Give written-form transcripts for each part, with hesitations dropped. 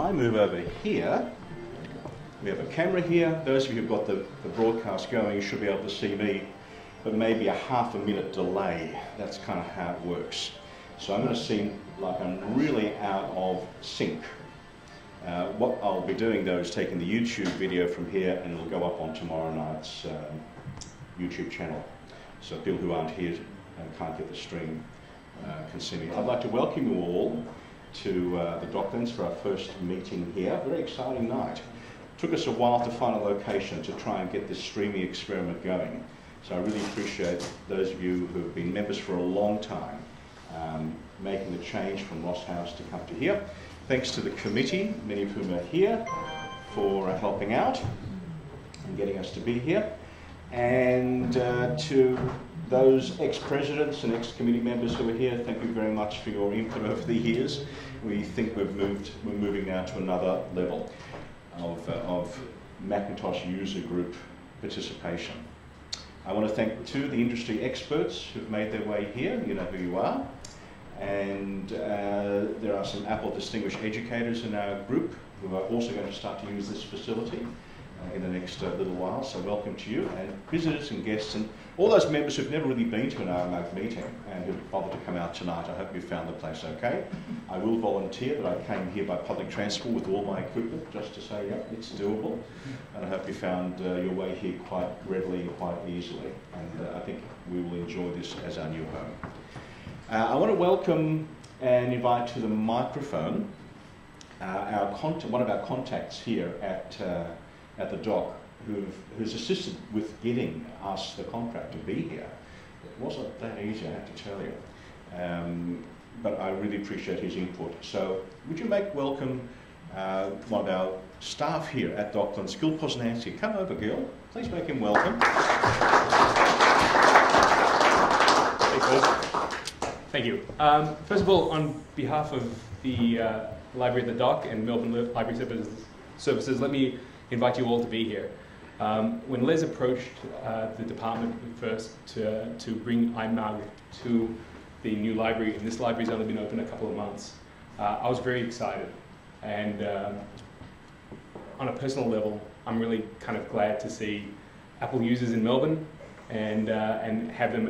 I move over here, we have a camera here. Those of you who've got the broadcast going, you should be able to see me, but maybe a half a minute delay. That's kind of how it works. So I'm going to seem like I'm really out of sync. What I'll be doing though is taking the YouTube video from here and it'll go up on tomorrow night's YouTube channel. So people who aren't here and can't get the stream can see me. I'd like to welcome you all to the Docklands for our first meeting here. Very exciting night. Took us a while to find a location to try and get this streaming experiment going. So I really appreciate those of you who have been members for a long time making the change from Ross House to come to here. Thanks to the committee, many of whom are here, for helping out and getting us to be here. And to those ex-presidents and ex-committee members who are here, thank you very much for your input over the years. We think we're moving now to another level of Macintosh user group participation. I want to thank two of the industry experts who've made their way here. You know who you are. And there are some Apple distinguished educators in our group who are also going to start to use this facility in the next little while. So welcome to you, and visitors and guests and all those members who've never really been to an iMug meeting and who've bothered to come out tonight. I hope you found the place okay. I will volunteer that I came here by public transport with all my equipment just to say, yeah, it's doable. And I hope you found your way here quite readily and quite easily. And I think we will enjoy this as our new home. I want to welcome and invite to the microphone one of our contacts here at the dock who's assisted with getting us the contract to be here. It wasn't that easy, I have to tell you. But I really appreciate his input. So would you make welcome one of our staff here at Docklands, Gil Posnanski. Come over, Gil. Please make him welcome. Thank you. First of all, on behalf of the Library at the Dock and Melbourne Library Services, let me invite you all to be here. When Les approached the department first to bring iMug to the new library, and this library's only been open a couple of months, I was very excited. And on a personal level, I'm really kind of glad to see Apple users in Melbourne and have them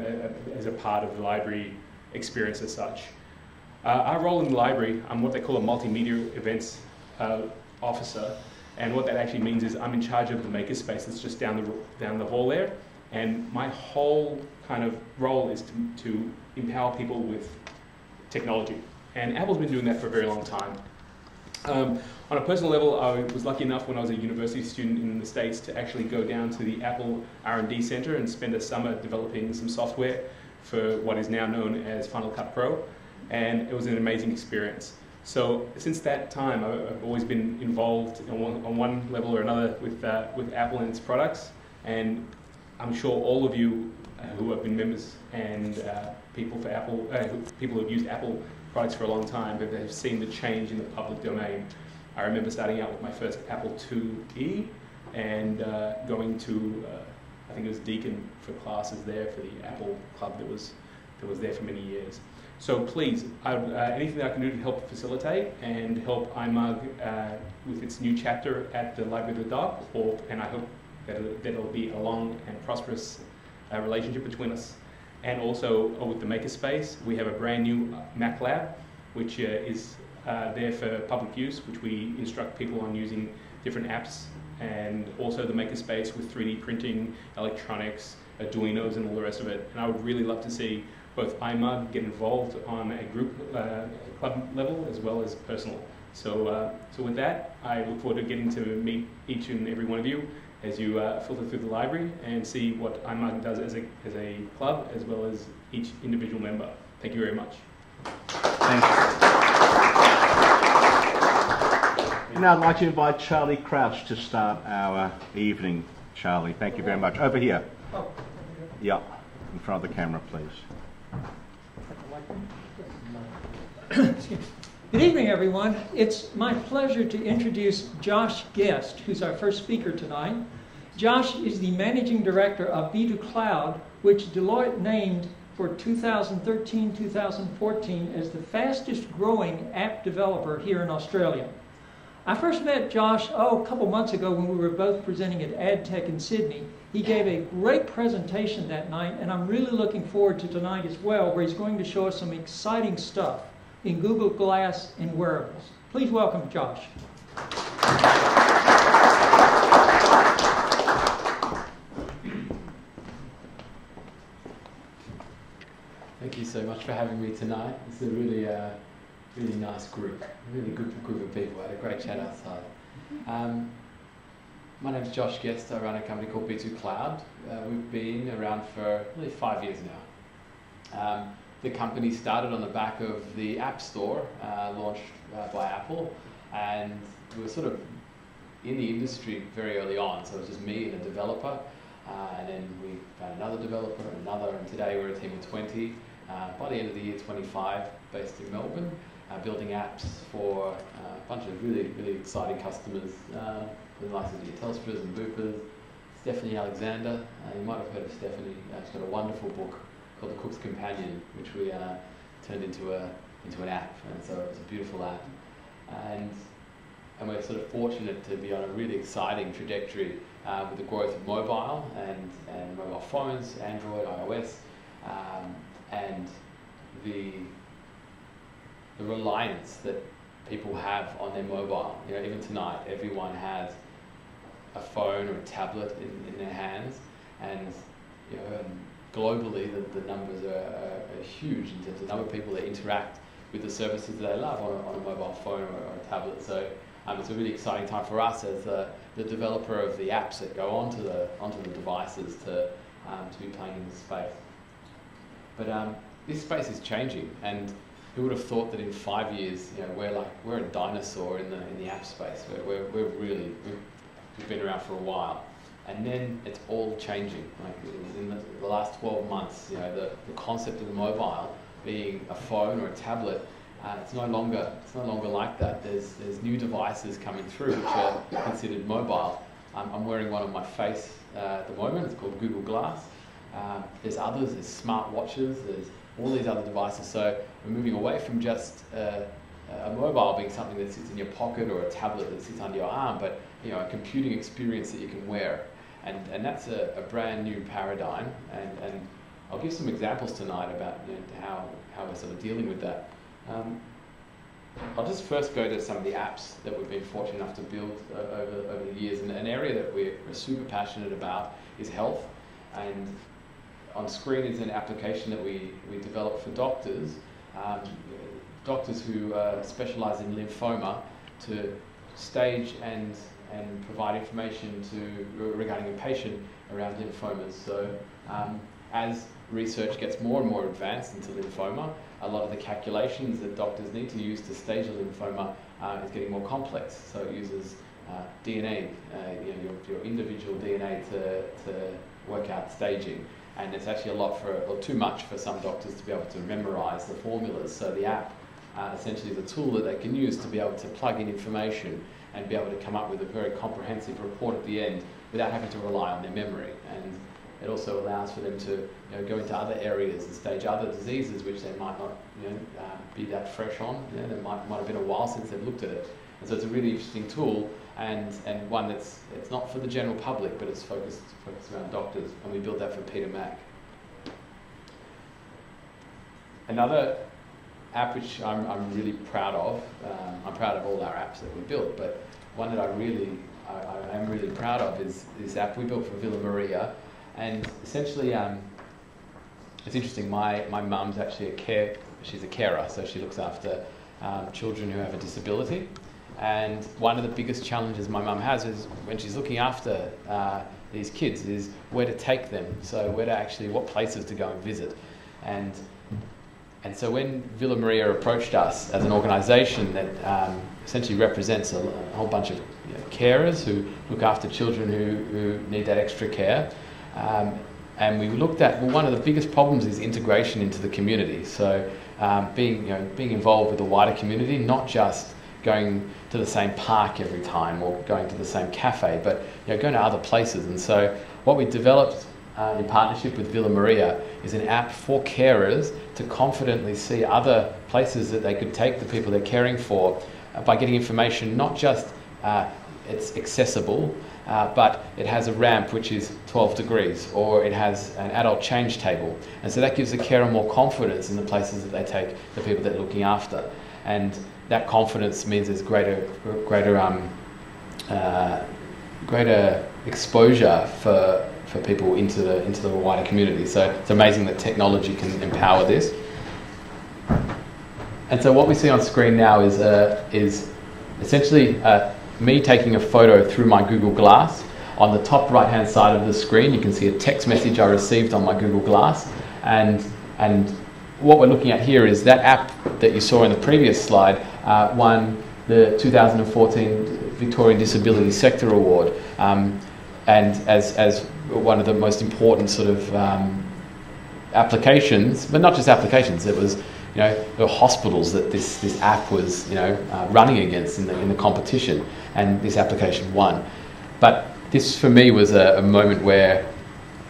as a part of the library experience as such. Our role in the library, I'm what they call a multimedia events officer, and what that actually means is I'm in charge of the makerspace that's just down the hall there, and my whole kind of role is to empower people with technology, and Apple's been doing that for a very long time. On a personal level, I was lucky enough when I was a university student in the States to actually go down to the Apple R&D Center and spend a summer developing some software for what is now known as Final Cut Pro, and it was an amazing experience. So since that time, I've always been involved on one level or another with Apple and its products, and I'm sure all of you who have been members and people who have used Apple products for a long time have seen the change in the public domain. I remember starting out with my first Apple IIe and going to I think it was Deakin for classes there for the Apple Club that was there for many years. So please, anything that I can do to help facilitate and help iMug with its new chapter at the Library of the Dock, and I hope that it'll be a long and prosperous relationship between us. And also with the Makerspace, we have a brand new Mac Lab, which is there for public use, which we instruct people on using different apps, and also the Makerspace with 3D printing, electronics, Arduinos, and all the rest of it. And I would really love to see both iMug get involved on a group club level as well as personal. So with that, I look forward to getting to meet each and every one of you as you filter through the library and see what iMug does as a club as well as each individual member. Thank you very much. Thank you. Now I'd like to invite Charlie Crouch to start our evening. Charlie, thank you very much. Over here. Oh. Yeah, in front of the camera, please. Good evening, everyone. It's my pleasure to introduce Josh Guest, who's our first speaker tonight. Josh is the Managing Director of B2 Cloud, which Deloitte named for 2013-2014 as the fastest growing app developer here in Australia. I first met Josh, a couple months ago when we were both presenting at AdTech in Sydney. He gave a great presentation that night, and I'm really looking forward to tonight as well, where he's going to show us some exciting stuff in Google Glass and wearables. Please welcome Josh. Thank you so much for having me tonight. It's a really nice group, really good group of people. I had a great chat outside. My name's Josh Guest. I run a company called B2 Cloud. We've been around for nearly 5 years now. The company started on the back of the App Store, launched by Apple, and we were sort of in the industry very early on. So it was just me and a developer, and then we found another developer, and today we're a team of 20. By the end of the year, 25, based in Melbourne, building apps for a bunch of really, really exciting customers, the likes of your Telstras and Boopers. Stephanie Alexander, you might have heard of Stephanie. She's got a wonderful book called The Cook's Companion, which we turned into an app, and so it's a beautiful app. And we're sort of fortunate to be on a really exciting trajectory with the growth of mobile and mobile phones, Android, iOS, and the reliance that people have on their mobile. You know, even tonight, everyone has a phone or a tablet in their hands, and you know, globally the numbers are huge in terms of the number of people that interact with the services that they love on a mobile phone or a tablet. So it's a really exciting time for us as the developer of the apps that go onto the devices to be playing in this space. But this space is changing, and who would have thought that in 5 years, you know, we're a dinosaur in the app space. We've been around for a while, and then it's all changing. Like in the last 12 months, you know, the concept of the mobile being a phone or a tablet, it's no longer like that. There's new devices coming through which are considered mobile. I'm wearing one on my face at the moment. It's called Google Glass. There's others. There's smart watches. There's all these other devices. So we're moving away from just a mobile being something that sits in your pocket or a tablet that sits under your arm, but you know, a computing experience that you can wear. And that's a brand new paradigm. And I'll give some examples tonight about, you know, how we're sort of dealing with that. I'll just first go to some of the apps that we've been fortunate enough to build over the years. And an area that we're super passionate about is health. And on screen is an application that we developed for doctors, doctors who specialise in lymphoma, to stage and provide information regarding a patient around lymphomas. So as research gets more and more advanced into lymphoma, a lot of the calculations that doctors need to use to stage a lymphoma is getting more complex. So it uses DNA, you know, your individual DNA to work out staging. And it's actually too much for some doctors to be able to memorize the formulas. So the app essentially is a tool that they can use to be able to plug in information and be able to come up with a very comprehensive report at the end without having to rely on their memory. And it also allows for them to, you know, go into other areas and stage other diseases which they might not, you know, be that fresh on. You know, it might have been a while since they've looked at it. And so it's a really interesting tool, and one it's not for the general public, but it's focused around doctors, and we built that for Peter Mac. Another app which I'm really proud of, I'm proud of all our apps that we built, but one that I am really proud of is this app we built for Villa Maria. And essentially, it's interesting, my mum's actually she's a carer, so she looks after children who have a disability. And one of the biggest challenges my mum has is when she's looking after these kids is where to take them. So what places to go and visit. And so when Villa Maria approached us as an organisation that essentially represents a whole bunch of, you know, carers who look after children who need that extra care, and we looked at, well, one of the biggest problems is integration into the community. So being involved with the wider community, not just going to the same park every time or going to the same cafe, but, you know, going to other places. And so what we developed in partnership with Villa Maria is an app for carers to confidently see other places that they could take the people they're caring for by getting information, not just it's accessible, but it has a ramp which is 12 degrees, or it has an adult change table. And so that gives the carer more confidence in the places that they take the people they're looking after. And that confidence means there's greater exposure for people into the wider community. So it's amazing that technology can empower this. And so what we see on screen now is essentially me taking a photo through my Google Glass. On the top right-hand side of the screen, you can see a text message I received on my Google Glass. And what we're looking at here is that app that you saw in the previous slide won the 2014 Victorian Disability Sector Award. And as one of the most important sort of applications, but not just applications, it was, there were hospitals that this app was, running against in the competition, and this application won. But this for me was a moment where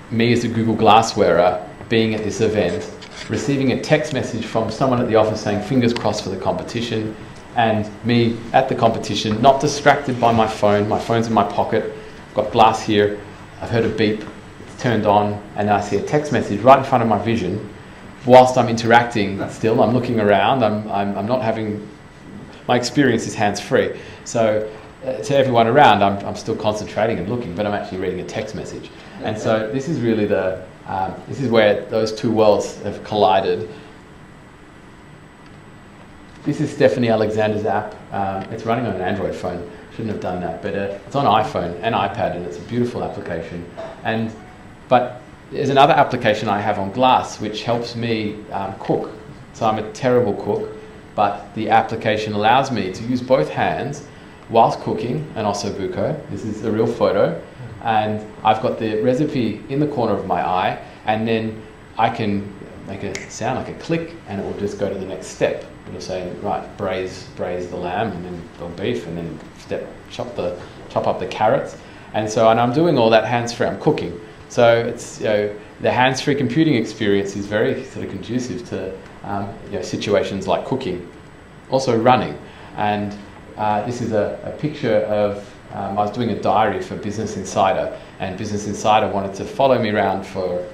me as a Google Glass wearer, being at this event, receiving a text message from someone at the office saying fingers crossed for the competition, and me at the competition, not distracted by my phone's in my pocket, I've got Glass here, I've heard a beep, it's turned on, and I see a text message right in front of my vision. Whilst I'm interacting still, I'm looking around, I'm not having, my experience is hands-free. So to everyone around, I'm still concentrating and looking, but I'm actually reading a text message. And so this is really this is where those two worlds have collided. This is Stephanie Alexander's app. It's running on an Android phone. Shouldn't have done that, but it's on iPhone and iPad, and it's a beautiful application. But there's another application I have on Glass which helps me cook. So I'm a terrible cook, but the application allows me to use both hands whilst cooking, and also buko. This is a real photo, and I've got the recipe in the corner of my eye, and then I can make a sound like a click, and it will just go to the next step. It'll say, right, braise the lamb, and then the beef, and then chop up the carrots. And I'm doing all that hands-free. I'm cooking. So it's, the hands-free computing experience is very sort of conducive to situations like cooking, also running. And this is a picture of, I was doing a diary for Business Insider, and Business Insider wanted to follow me around for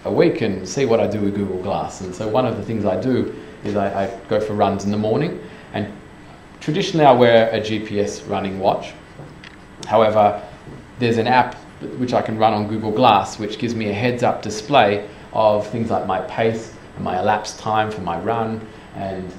a week and see what I do with Google Glass. And so one of the things I do is I go for runs in the morning, and traditionally I wear a GPS running watch. However, there's an app which I can run on Google Glass which gives me a heads-up display of things like my pace and my elapsed time for my run, and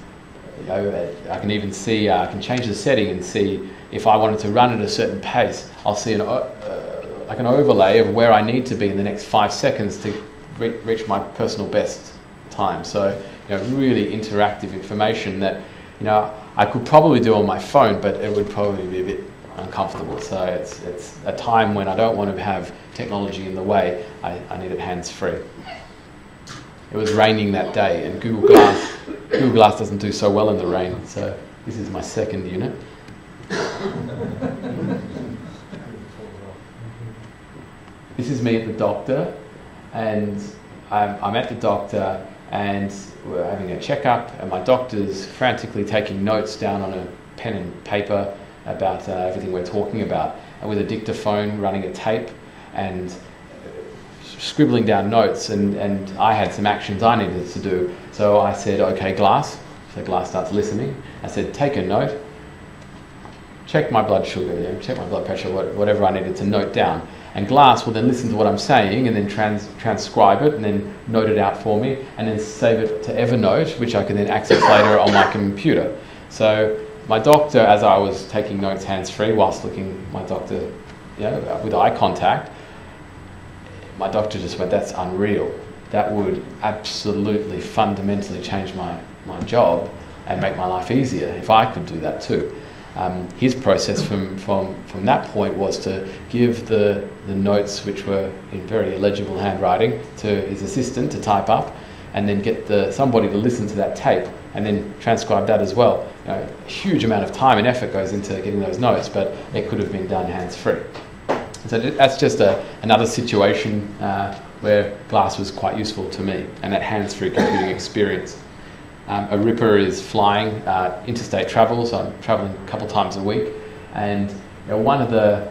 I can even see, I can change the setting and see if I wanted to run at a certain pace. I'll see like an overlay of where I need to be in the next 5 seconds to reach my personal best time. So really interactive information that I could probably do on my phone, but it would probably be a bit uncomfortable. So it's a time when I don't want to have technology in the way. I need it hands-free. It was raining that day, and Google Glass doesn't do so well in the rain. So this is my second unit. This is me at the doctor, and I'm at the doctor, and we're having a checkup, and my doctor's frantically taking notes down on a pen and paper about everything we're talking about, and with a dictaphone running a tape and scribbling down notes, and I had some actions I needed to do. So I said, okay, Glass. So Glass starts listening. I said, take a note, check my blood sugar, check my blood pressure, whatever I needed to note down. And Glass will then listen to what I'm saying and then transcribe it and then note it out for me and then save it to Evernote, which I can then access later on my computer. So my doctor, as I was taking notes hands-free whilst looking my doctor with eye contact, my doctor just went, that's unreal. That would absolutely fundamentally change my job and make my life easier if I could do that too. His process from that point was to give the notes, which were in very illegible handwriting, to his assistant to type up, and then get somebody to listen to that tape and then transcribe that as well. A huge amount of time and effort goes into getting those notes, but it could have been done hands-free. So that's just another situation where Glass was quite useful to me, and that hands-free computing experience. A ripper is flying interstate travel, so I'm traveling a couple times a week, and one of the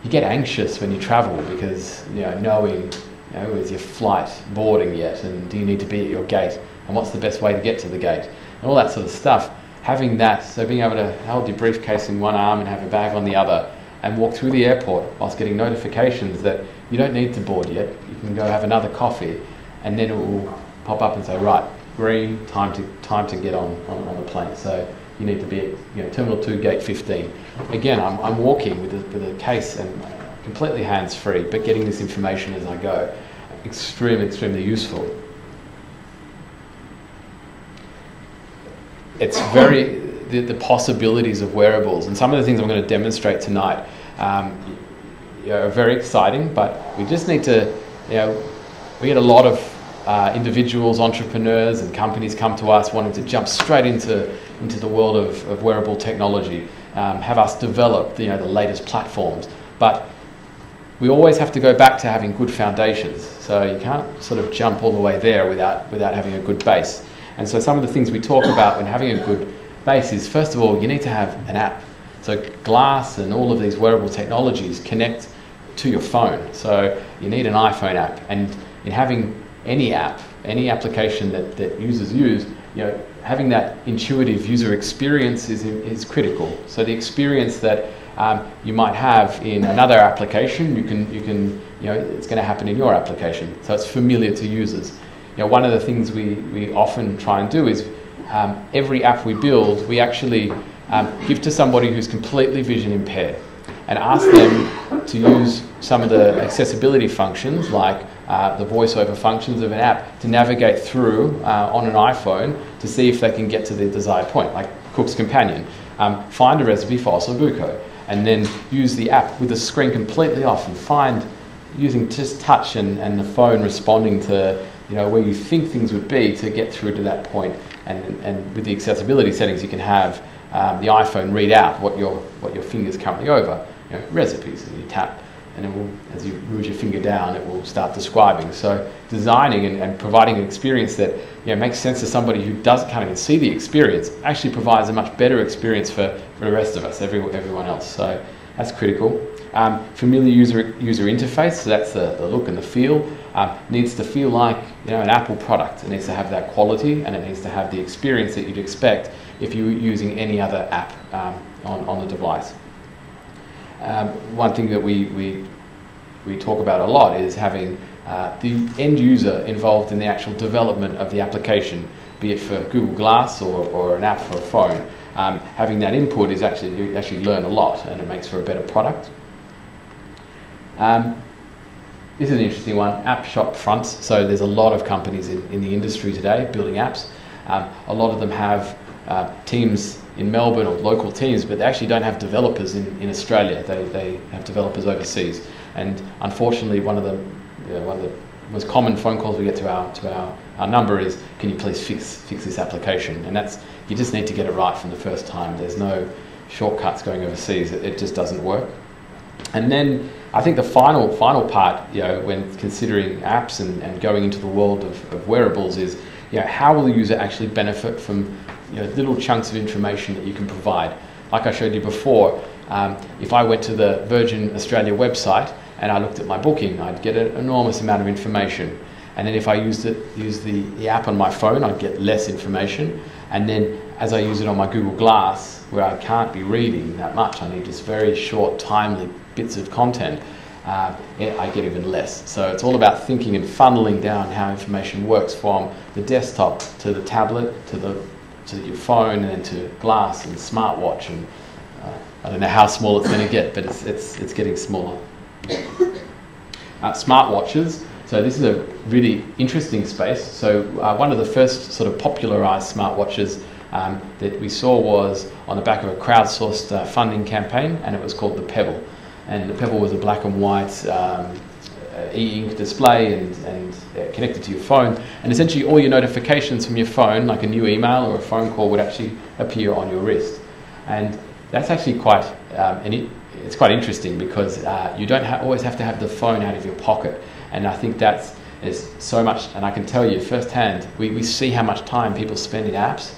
you get anxious when you travel because knowing is your flight boarding yet, and do you need to be at your gate, and what's the best way to get to the gate, and all that sort of stuff. Having that, so being able to hold your briefcase in one arm and have a bag on the other, and walk through the airport whilst getting notifications that you don't need to board yet, you can go have another coffee, and then it will pop up and say, right, green, time to get on the plane. So you need to be at Terminal 2, Gate 15. Again, I'm walking with a case and completely hands-free, but getting this information as I go. Extremely useful. It's the possibilities of wearables, and some of the things I'm going to demonstrate tonight are very exciting, but we just need to, we get a lot of individuals, entrepreneurs and companies come to us wanting to jump straight into the world of wearable technology, have us develop the latest platforms, but we always have to go back to having good foundations, so you can't sort of jump all the way there without having a good base. And so some of the things we talk about when having a good base is, first of all, you need to have an app. So glass and all of these wearable technologies connect to your phone, so you need an iPhone app, and in having any app, any application that users use, having that intuitive user experience is critical. So the experience that you might have in another application, you can it's going to happen in your application. So it's familiar to users. One of the things we often try and do is every app we build, we actually give to somebody who's completely vision impaired and ask them to use some of the accessibility functions, like the voiceover functions of an app, to navigate through on an iPhone to see if they can get to the desired point, like Cook's Companion. Find a recipe for ossobuco, and then use the app with the screen completely off and find, using just touch and the phone responding to where you think things would be to get through to that point. And with the accessibility settings, you can have the iPhone read out what your finger's currently over, recipes, and you tap, and it will, as you move your finger down, it will start describing. So designing and providing an experience that makes sense to somebody who can't even see the experience actually provides a much better experience for the rest of us, everyone else. So that's critical. Familiar user interface, so that's the look and the feel. Needs to feel like an Apple product. It needs to have that quality, and it needs to have the experience that you'd expect if you were using any other app on the device. One thing that we talk about a lot is having the end user involved in the actual development of the application, be it for Google Glass or an app for a phone. Having that input is you actually learn a lot, and it makes for a better product. This is an interesting one, app shop fronts. So there's a lot of companies in the industry today building apps. A lot of them have teams in Melbourne or local teams, but they actually don't have developers in Australia. They have developers overseas. And unfortunately, one of the most common phone calls we get to our number is, can you please fix this application? And you just need to get it right from the first time. There's no shortcuts going overseas. It just doesn't work. And then I think the final part, when considering apps and going into the world of wearables is, how will the user actually benefit from little chunks of information that you can provide. Like I showed you before, if I went to the Virgin Australia website and I looked at my booking, I'd get an enormous amount of information. And then if I used the app on my phone, I'd get less information. And then as I use it on my Google Glass, where I can't be reading that much, I need just very short, timely bits of content, I get even less. So it's all about thinking and funneling down how information works from the desktop to the tablet to your phone, and then to glass and smartwatch, and I don't know how small it's going to get, but it's getting smaller. Smartwatches. So this is a really interesting space. So one of the first sort of popularised smartwatches that we saw was on the back of a crowdsourced funding campaign, and it was called the Pebble. And the Pebble was a black and white e-ink display and connected to your phone, and essentially all your notifications from your phone, like a new email or a phone call, would actually appear on your wrist. And that's actually quite it's quite interesting, because you don't always have to have the phone out of your pocket, and I think that's There's so much, and I can tell you firsthand, we see how much time people spend in apps,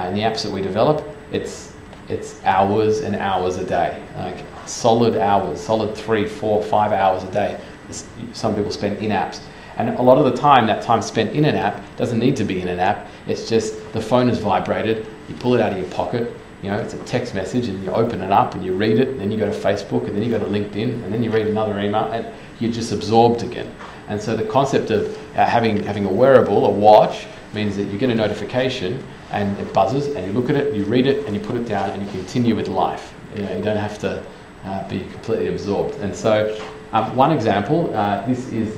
in the apps that we develop. It's hours and hours a day, like solid hours, solid 3, 4, 5 hours a day. Some people spend in apps. And a lot of the time, that time spent in an app doesn't need to be in an app. It's just the phone is vibrated, you pull it out of your pocket, it's a text message, and you open it up and you read it, and then you go to Facebook, and then you go to LinkedIn, and then you read another email, and you're just absorbed again. And so the concept of having a wearable, a watch, means that you get a notification and it buzzes, and you look at it, you read it, and you put it down, and you continue with life. You don't have to be completely absorbed. And so one example, this is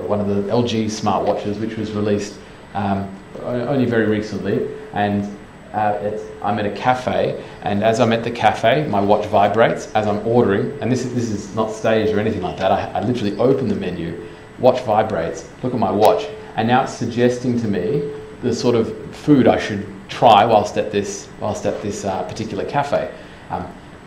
one of the LG smartwatches, which was released only very recently, and I'm at a cafe, and as I'm at the cafe, my watch vibrates as I'm ordering, and this is not staged or anything like that. I literally open the menu, watch vibrates, look at my watch, and now it's suggesting to me the sort of food I should try whilst at this particular cafe.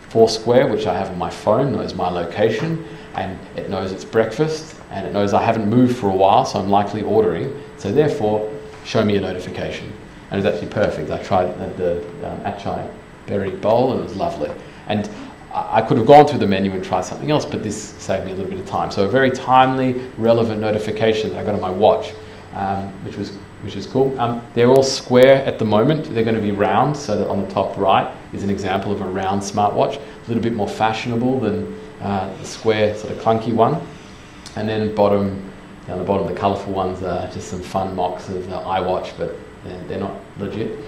Foursquare, which I have on my phone, knows my location, and it knows it's breakfast, and it knows I haven't moved for a while, so I'm likely ordering. So therefore, show me a notification. And it was actually perfect. I tried it at the Achai berry bowl, and it was lovely. And I could have gone through the menu and tried something else, but this saved me a little bit of time. So a very timely, relevant notification that I got on my watch, which is cool. They're all square at the moment. They're going to be round, so that on the top right is an example of a round smartwatch, a little bit more fashionable than the square, sort of clunky one. And then down the bottom, the colourful ones are just some fun mocks of iWatch, but they're not legit.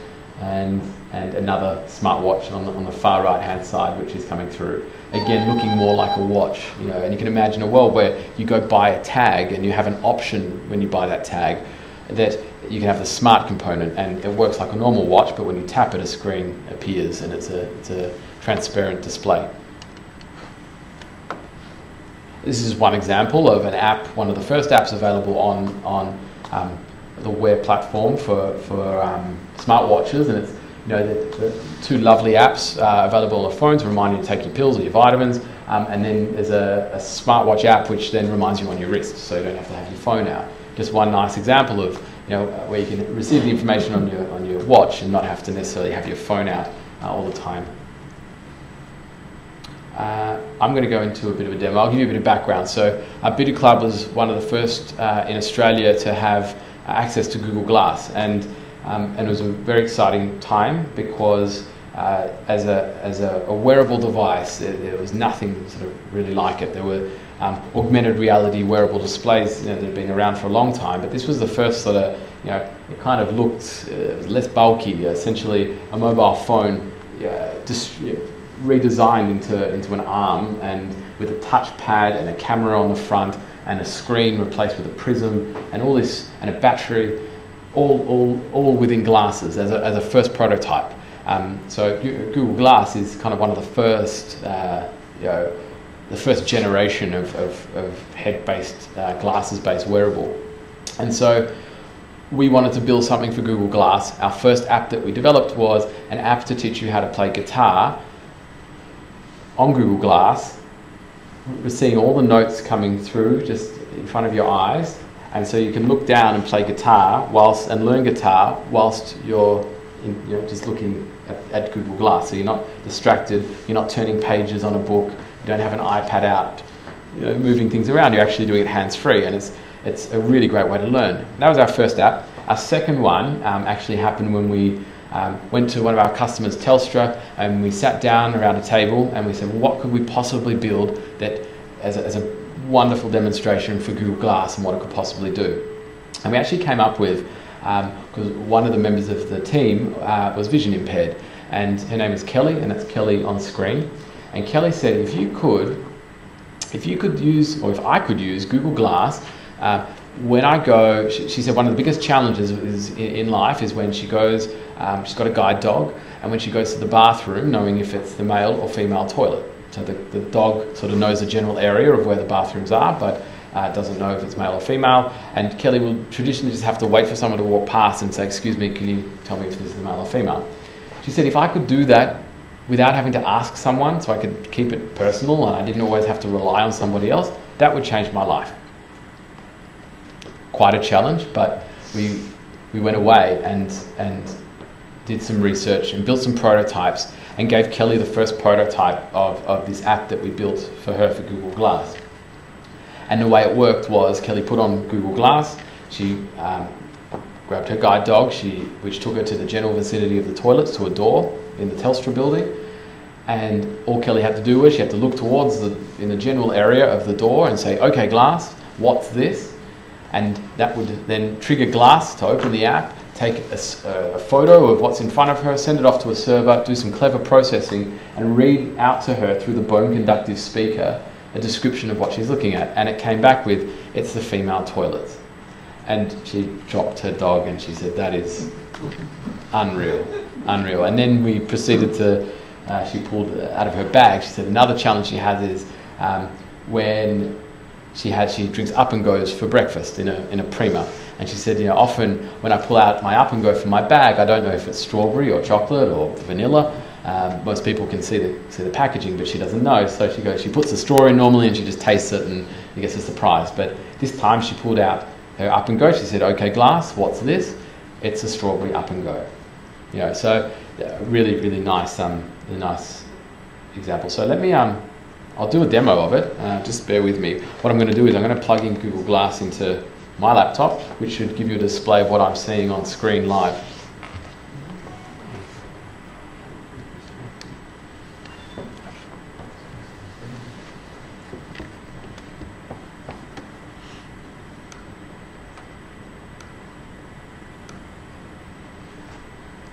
And another smartwatch on the far right-hand side, which is coming through. Again, looking more like a watch, and you can imagine a world where you go buy a tag and you have an option when you buy that tag that you can have the smart component, and it works like a normal watch, but when you tap it, a screen appears, and it's a transparent display. This is one example of an app, one of the first apps available on the Wear platform for smartwatches, and it's the two lovely apps available on the phone to remind you to take your pills or your vitamins, and then there's a smartwatch app which then reminds you on your wrist, so you don't have to have your phone out. Just one nice example of where you can receive the information on your watch and not have to necessarily have your phone out all the time. I'm going to go into a bit of a demo. I'll give you a bit of background. So Bidu Club was one of the first in Australia to have access to Google Glass, and it was a very exciting time because as a wearable device, there was nothing sort of really like it. There were augmented reality wearable displays that had been around for a long time, but this was the first sort of, it kind of looked less bulky, essentially a mobile phone redesigned into an arm, and with a touchpad and a camera on the front and a screen replaced with a prism and all this, and a battery, all within glasses as a first prototype. So Google Glass is kind of one of the first, the first generation of head-based, glasses-based wearable. And so we wanted to build something for Google Glass. Our first app that we developed was an app to teach you how to play guitar on Google Glass. We're seeing all the notes coming through just in front of your eyes, and so you can look down and play guitar and learn guitar whilst you're just looking at Google Glass. So you're not distracted, you're not turning pages on a book, you don't have an iPad out, moving things around. You're actually doing it hands-free, and it's a really great way to learn. That was our first app. Our second one actually happened when we went to one of our customers, Telstra, and we sat down around a table and we said, well, what could we possibly build that as a wonderful demonstration for Google Glass and what it could possibly do. And we actually came up with, because one of the members of the team was vision impaired, and her name is Kelly, and that's Kelly on screen. And Kelly said, if you could use, or if I could use Google Glass, when I go, she said one of the biggest challenges in life is when she goes, she's got a guide dog, and when she goes to the bathroom, knowing if it's the male or female toilet. So the dog sort of knows the general area of where the bathrooms are, but doesn't know if it's male or female. And Kelly will traditionally just have to wait for someone to walk past and say, excuse me, can you tell me if this is male or female? She said, if I could do that without having to ask someone, so I could keep it personal and I didn't always have to rely on somebody else, that would change my life. quite a challenge, but we went away and did some research and built some prototypes and gave Kelly the first prototype of this app that we built for her for Google Glass. And the way it worked was Kelly put on Google Glass, she grabbed her guide dog, which took her to the general vicinity of the toilets, to a door in the Telstra building, and all Kelly had to do was she had to look towards in the general area of the door and say, "Okay, Glass, what's this?" And that would then trigger Glass to open the app, take a photo of what's in front of her, send it off to a server, do some clever processing, and read out to her through the bone conductive speaker a description of what she's looking at. And it came back with, "It's the female toilets." And she dropped her dog and she said, "That is unreal, unreal." And then we proceeded to, she pulled out of her bag, she said another challenge she has is when she drinks Up and Goes for breakfast in a Prima. And she said, often when I pull out my Up and Go from my bag, I don't know if it's strawberry or chocolate or vanilla. Most people can see the packaging, but she doesn't know. So she puts the straw in normally and she just tastes it and it gets a surprise. But this time she pulled out her Up and Go. She said, "Okay, Glass, what's this?" "It's a strawberry Up and Go." So really, really nice, nice example. So let me, I'll do a demo of it. Just bear with me. What I'm going to do is I'm going to plug in Google Glass into my laptop, which should give you a display of what I'm seeing on screen live.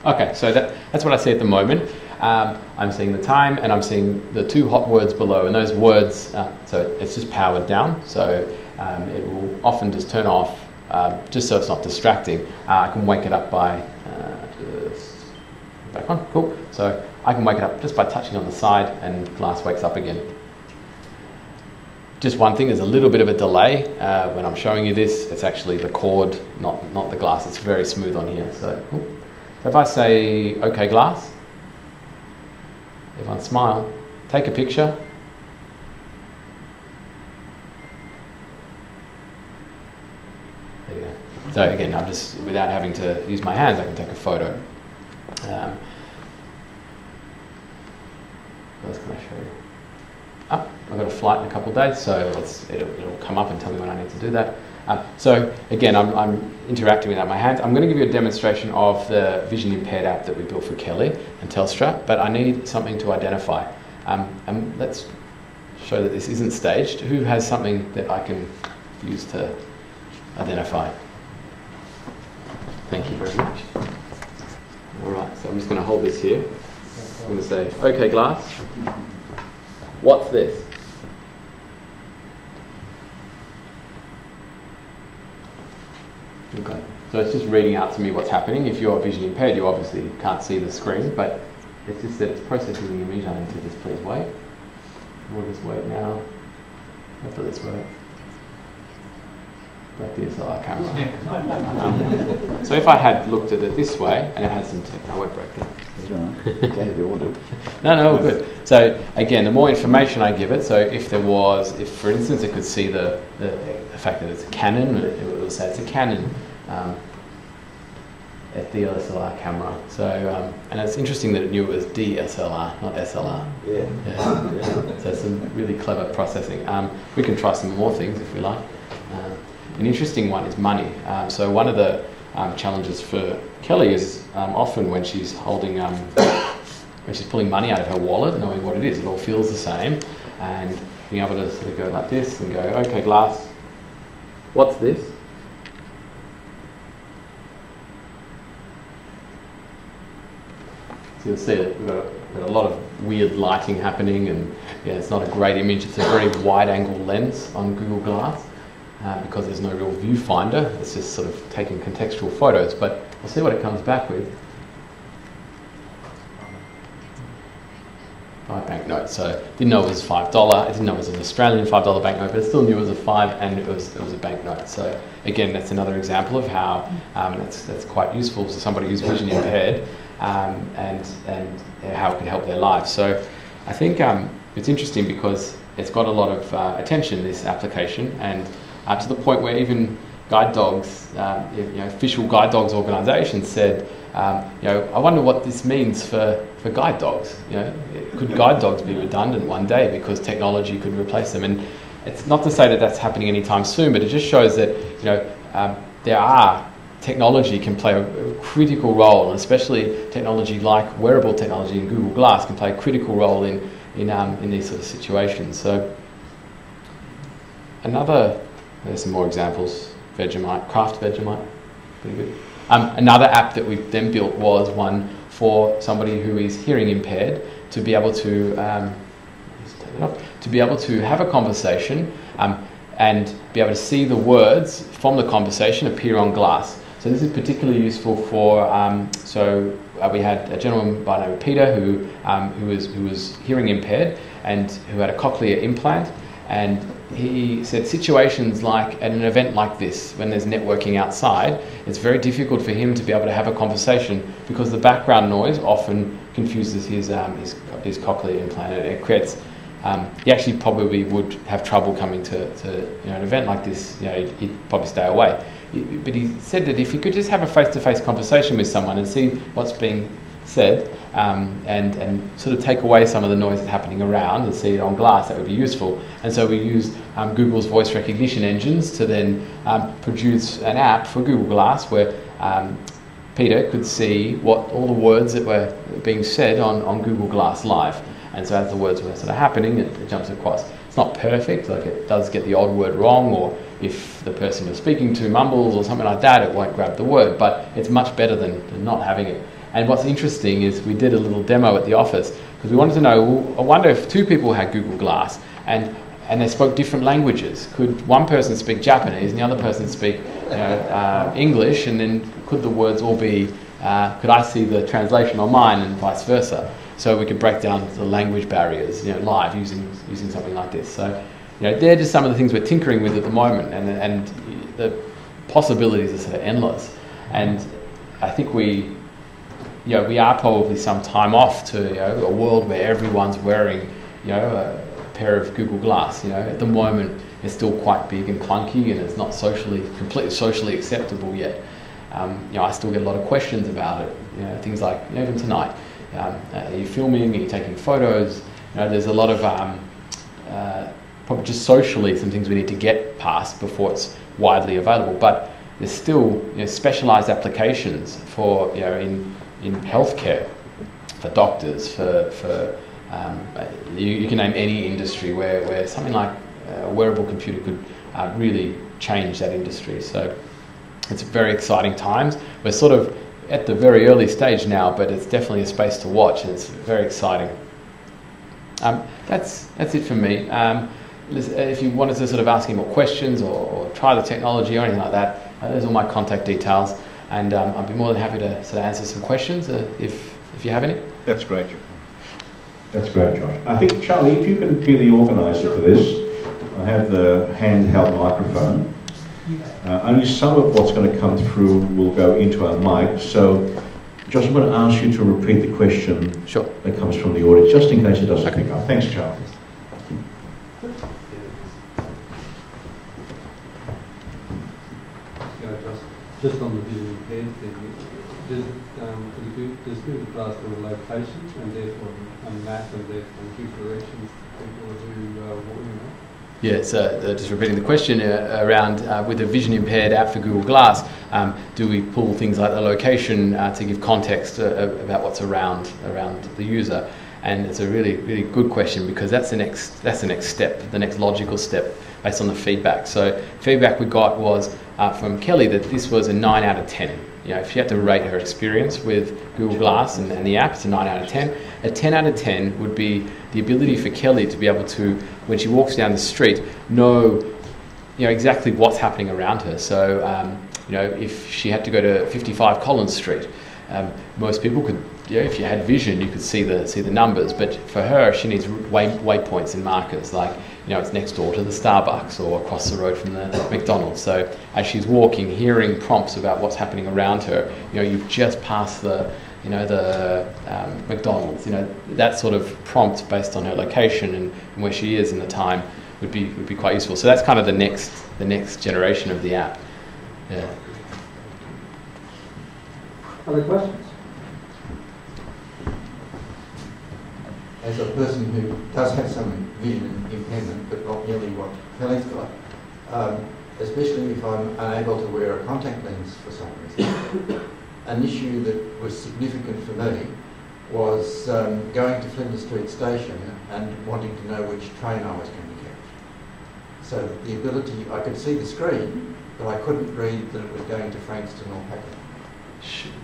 Okay, so that's what I see at the moment. I'm seeing the time and I'm seeing the two hot words below, and those words, so it's just powered down, so it will often just turn off just so it's not distracting. I can wake it up by, just back on, cool. So I can wake it up just by touching on the side and Glass wakes up again. Just one thing, there's a little bit of a delay when I'm showing you this. It's actually the cord, not the Glass. It's very smooth on here. So if I say, "Okay, Glass," if I smile, take a picture. There you go. So again, I'm just, without having to use my hands, I can take a photo. What else can I show you? I've got a flight in a couple of days, so it'll come up and tell me when I need to do that. So again, I'm interacting without my hands. I'm going to give you a demonstration of the vision impaired app that we built for Kelly and Telstra, but I need something to identify. And let's show that this isn't staged. Who has something that I can use to identify? Thank you very much. All right, so I'm just going to hold this here. I'm going to say, "Okay, Glass, what's this?" Okay, so it's just reading out to me what's happening. If you're vision impaired, you obviously can't see the screen, but it's just that it's processing the image. I need to just please wait. We'll just wait now. Hopefully this works. Like the DSLR camera. So if I had looked at it this way, and it had some text, I won't break that. Okay, if you want to. No, good. So again, the more information I give it, so if for instance it could see the fact that it's a Canon, it will say it's a Canon DSLR camera. So and it's interesting that it knew it was DSLR, not SLR. Yeah. So some really clever processing. We can try some more things if we like. An interesting one is money. So one of the challenges for Kelly is often when she's holding, when she's pulling money out of her wallet, knowing what it is, it all feels the same, and being able to sort of go like this and go, "Okay, Glass, what's this?" So you'll see that we've got a lot of weird lighting happening, and yeah, it's not a great image. It's a very wide-angle lens on Google Glass. Because there's no real viewfinder, it's just sort of taking contextual photos, but we'll see what it comes back with. 5 banknotes, so didn't know it was $5, I didn't know it was an Australian $5 banknote, but it still knew it was a 5 and it was a banknote. So again, that's another example of how that's quite useful to somebody who's vision impaired and how it can help their lives. So I think it's interesting because it's got a lot of attention, this application, and to the point where even guide dogs, official guide dogs organisations said, I wonder what this means for guide dogs. Could guide dogs be redundant one day because technology could replace them? And it's not to say that that's happening anytime soon, but it just shows that technology can play a critical role, and especially technology like wearable technology and Google Glass can play a critical role in these sort of situations. So there's some more examples. Vegemite, Craft Vegemite, pretty good. Another app that we then built was one for somebody who is hearing impaired to be able to have a conversation and be able to see the words from the conversation appear on glass. So this is particularly useful for. We had a gentleman by the name of Peter who was hearing impaired and who had a cochlear implant, and he said situations like at an event like this, when there's networking outside, it's very difficult for him to be able to have a conversation because the background noise often confuses his cochlear implant, and it creates. He actually probably would have trouble coming to an event like this. He'd probably stay away. But he said that if he could just have a face-to-face conversation with someone and see what's being said, and sort of take away some of the noise that's happening around and see it on glass, that would be useful. And so we used Google's voice recognition engines to then produce an app for Google Glass where Peter could see what all the words that were being said on Google Glass Live. And so as the words were sort of happening, it jumps across. It's not perfect, like it does get the odd word wrong, or if the person you're speaking to mumbles or something like that, it won't grab the word, but it's much better than not having it. And what's interesting is we did a little demo at the office because we wanted to know, well, I wonder if two people had Google Glass and they spoke different languages. Could one person speak Japanese and the other person speak English, and then could the words all be, could I see the translation on mine and vice versa? So we could break down the language barriers, live using something like this. So, they're just some of the things we're tinkering with at the moment, and the possibilities are sort of endless. And I think we are probably some time off to a world where everyone's wearing, a pair of Google Glass. At the moment it's still quite big and clunky, and it's not completely socially acceptable yet. I still get a lot of questions about it. Things like even tonight. Are you filming? Are you taking photos? There's a lot of probably just socially some things we need to get past before it's widely available. But there's still specialised applications for in healthcare, for doctors, for you can name any industry where something like a wearable computer could really change that industry. So it's very exciting times. We're sort of at the very early stage now, but it's definitely a space to watch, and it's very exciting. That's it from me. If you wanted to sort of ask any more questions or try the technology or anything like that, there's all my contact details, and I'd be more than happy to sort of answer some questions if you have any. That's great. That's great, Josh. I think, Charlie, if you can be the organiser for this, I have the handheld microphone. Only some of what's going to come through will go into our mic. So, Josh, I'm going to ask you to repeat the question that comes from the audience, just in case it doesn't pick up. Thanks, Charlie. Just on the visually impaired thing, does Google Glass do a location and therefore a map and therefore give directions to people who Yeah, so just repeating the question around with the vision impaired app for Google Glass, do we pull things like the location to give context about what's around the user? And it's a really, really good question, because that's the next step, the next logical step based on the feedback. So feedback we got was from Kelly that this was a 9 out of 10. If she had to rate her experience with Google Glass and the app, it's a 9 out of 10. A 10 out of 10 would be the ability for Kelly to be able to, when she walks down the street, know exactly what's happening around her. So, if she had to go to 55 Collins Street, most people could, if you had vision, you could see the numbers. But for her, she needs waypoints and markers, like it's next door to the Starbucks or across the road from the McDonald's. So as she's walking, hearing prompts about what's happening around her, you've just passed the McDonald's. That sort of prompt based on her location and where she is in the time would be quite useful. So that's kind of the next generation of the app. Yeah. Other questions? As a person who does have some vision impairment, but not nearly what Kelly's got, especially if I'm unable to wear a contact lens for some reason, an issue that was significant for me was going to Flinders Street Station and wanting to know which train I was going to catch. So the ability, I could see the screen, but I couldn't read that it was going to Frankston or Pakenham.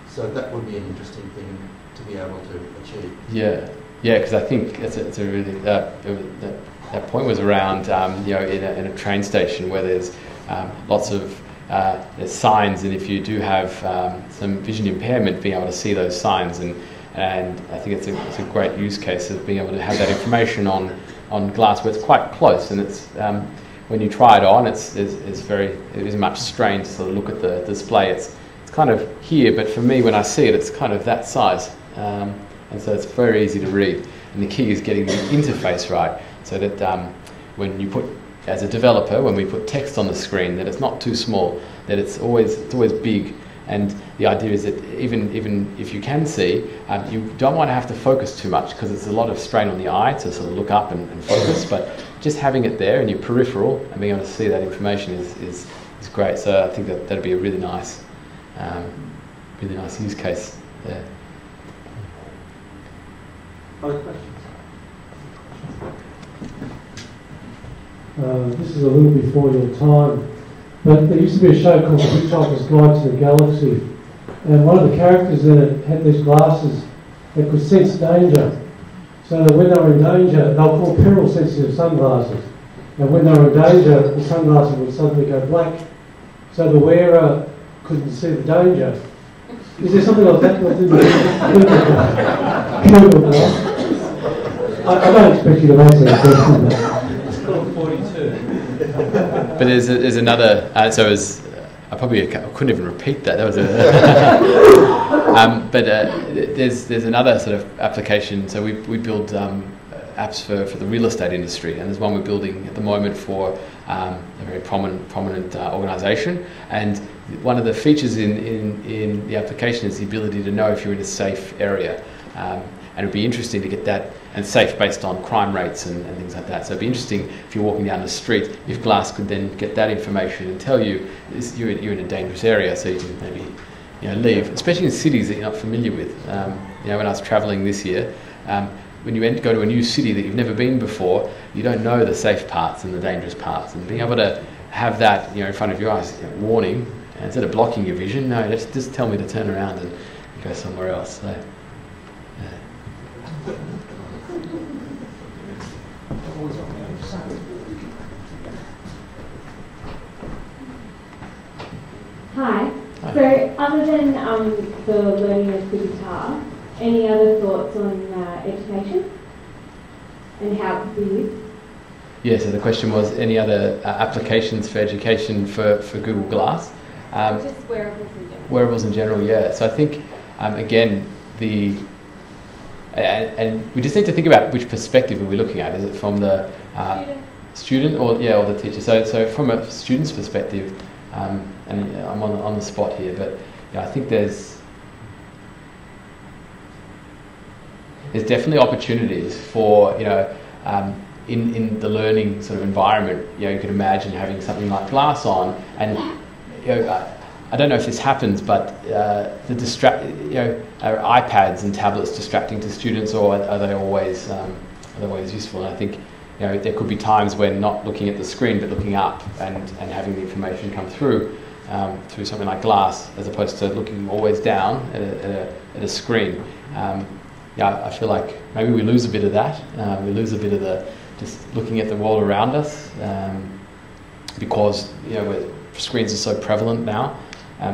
So that would be an interesting thing to be able to achieve. Yeah, yeah, because I think it's a really that point was around you know, in a train station where there's lots of there's signs, and if you do have some vision impairment, being able to see those signs, and I think it's a great use case of being able to have that information on glass where it's quite close, and it's when you try it on, it isn't much strain to sort of look at the display. It's kind of here, but for me, when I see it, it's kind of that size, and so it's very easy to read. And the key is getting the interface right, so that when you put, as a developer, when we put text on the screen, that it's not too small, that it's always big. And the idea is that even if you can see, you don't want to have to focus too much, because it's a lot of strain on the eye to sort of look up and focus. But just having it there in your peripheral and being able to see that information is great. So I think that'd be a really nice use case there. Other questions? This is a little before your time, but there used to be a show called The Hitchhiker's Guide to the Galaxy, and one of the characters in it had these glasses that could sense danger, so that when they were in danger, they were called peril sensitive sunglasses, and when they were in danger, the sunglasses would suddenly go black, so the wearer couldn't see the danger. Is there something like that within the glass? I don't expect you to answer that question. It's called 42. But there's another. So as I couldn't even repeat that. That was a. But there's another sort of application. So we build apps for the real estate industry, and there's one we're building at the moment for a very prominent organisation. And one of the features in the application is the ability to know if you're in a safe area. And it would be interesting to get that, and safe based on crime rates and things like that. So it'd be interesting if you're walking down the street, if glass could then get that information and tell you you're in a dangerous area, so you can maybe leave, especially in cities that you're not familiar with. When I was travelling this year, when you go to a new city that you've never been before, you don't know the safe parts and the dangerous parts, and being able to have that in front of your eyes, warning, and instead of blocking your vision, no, just tell me to turn around and go somewhere else. So, Hi. So, other than the learning of the guitar, any other thoughts on education and how it could be used? Yeah, so the question was any other applications for education for Google Glass? Just wearables in general. Wearables in general, yeah. So I think, again, and we just need to think about which perspective are we looking at. Is it from the student or the teacher? So from a student's perspective, and I'm on the spot here, but I think there's definitely opportunities for in the learning sort of environment. You can imagine having something like glass on, and I don't know if this happens, but are iPads and tablets distracting to students, or are they always useful? And I think there could be times when not looking at the screen but looking up and having the information come through something like glass, as opposed to looking always down at a screen. I feel like maybe we lose a bit of that. We lose a bit of the just looking at the world around us, because screens are so prevalent now.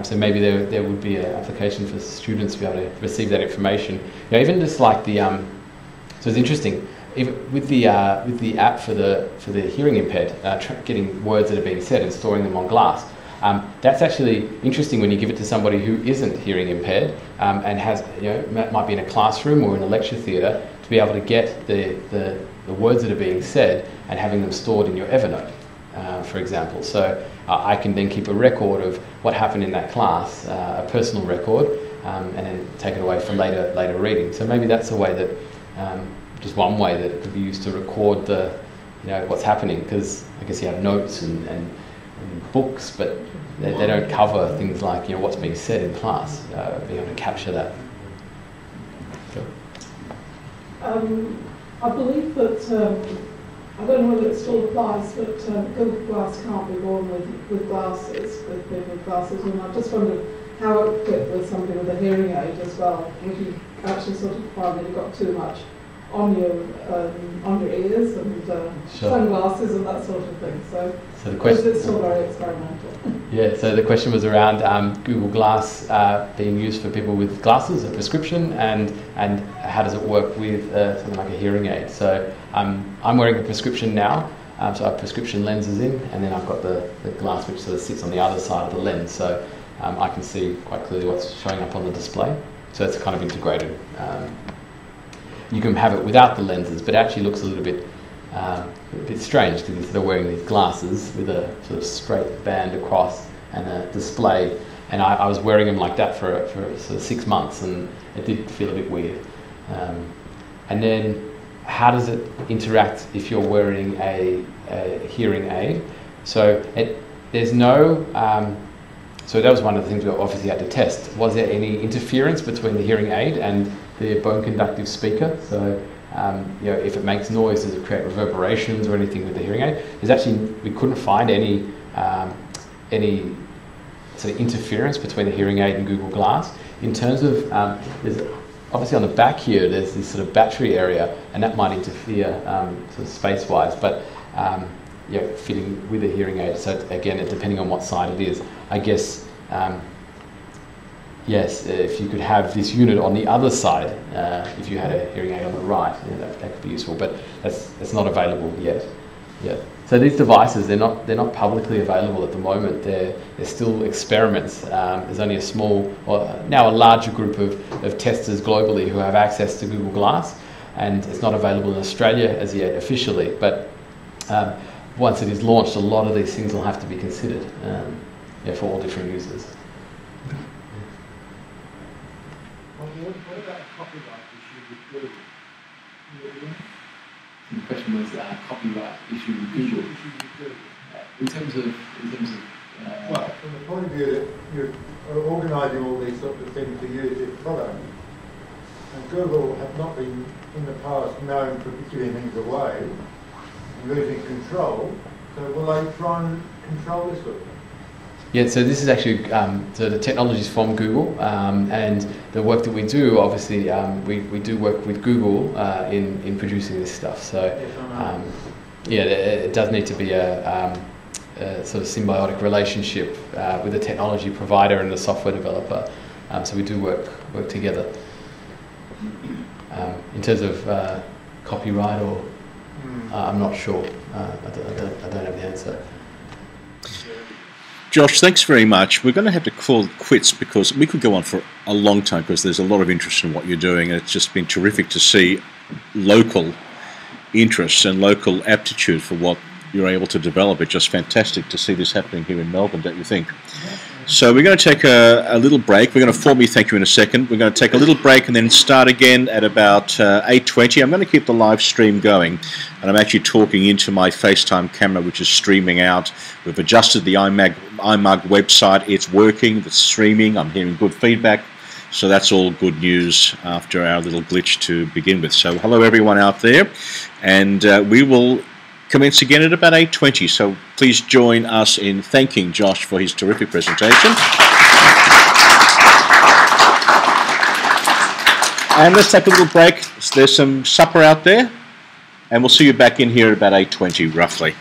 So maybe there would be an application for students to be able to receive that information. Even just like the so it's interesting. Even with the app for the hearing impaired, getting words that are being said and storing them on glass. That's actually interesting when you give it to somebody who isn't hearing impaired and has might be in a classroom or in a lecture theatre, to be able to get the words that are being said and having them stored in your Evernote. for example. So I can then keep a record of what happened in that class, a personal record, and then take it away for later reading. So maybe that's a way that, just one way that it could be used to record the, what's happening, because I guess you have notes and books, but they don't cover things like what's being said in class, being able to capture that. I believe that, I don't know whether it still applies, but Google Glass can't be worn with glasses, with people with glasses, and I just wondered how it fit with somebody with a hearing aid as well. Would you actually sort of find that you got too much on your ears and sunglasses and that sort of thing? So the question is still very experimental. Yeah, so the question was around Google Glass being used for people with glasses, a prescription, and how does it work with something like a hearing aid. So I'm wearing a prescription now, so I have prescription lenses in, and then I've got the glass which sort of sits on the other side of the lens, so I can see quite clearly what's showing up on the display. So it's kind of integrated. You can have it without the lenses, but it actually looks a little bit strange, because instead of wearing these glasses with a sort of straight band across and a display, and I was wearing them like that for sort of 6 months, and it did feel a bit weird. And then how does it interact if you're wearing a hearing aid? So there's no, so that was one of the things we obviously had to test. Was there any interference between the hearing aid and the bone conductive speaker? So if it makes noise, does it create reverberations or anything with the hearing aid? We couldn't find any sort of interference between the hearing aid and Google Glass. In terms of, there's obviously on the back here, there's this sort of battery area, and that might interfere sort of space-wise, but fitting with a hearing aid. So again, depending on what side it is, I guess, yes, if you could have this unit on the other side, if you had a hearing aid on the right, that could be useful, but that's not available yet. Yeah. So these devices, they're not publicly available at the moment. They're still experiments. There's only a small, or now a larger group of testers globally who have access to Google Glass, and it's not available in Australia as yet officially. But once it is launched, a lot of these things will have to be considered for all different users. What about a copyright issue with Google? The question was copyright issue with Google. In terms of well, from the point of view that you're organising all these sorts of things to use this product, and Google have not been in the past known for giving things away and losing control, so will they try and control this sort of thing? Yeah, so this is actually, so the technology is from Google, and the work that we do, obviously, we do work with Google in producing this stuff. So, it does need to be a sort of symbiotic relationship with the technology provider and the software developer. So we do work together. In terms of copyright, or I'm not sure. I don't have the answer. Josh, thanks very much. We're going to have to call it quits because we could go on for a long time because there's a lot of interest in what you're doing, and it's just been terrific to see local interests and local aptitude for what you're able to develop. It's just fantastic to see this happening here in Melbourne, don't you think? So we're going to take a little break. We're going to formally thank you in a second. We're going to take a little break and then start again at about 8:20. I'm going to keep the live stream going, and I'm actually talking into my FaceTime camera, which is streaming out. We've adjusted the iMug website. It's working. It's streaming. I'm hearing good feedback. So that's all good news after our little glitch to begin with. So hello everyone out there, and we will commence again at about 8:20, so please join us in thanking Josh for his terrific presentation. And let's take a little break. There's some supper out there, and we'll see you back in here at about 8:20 roughly.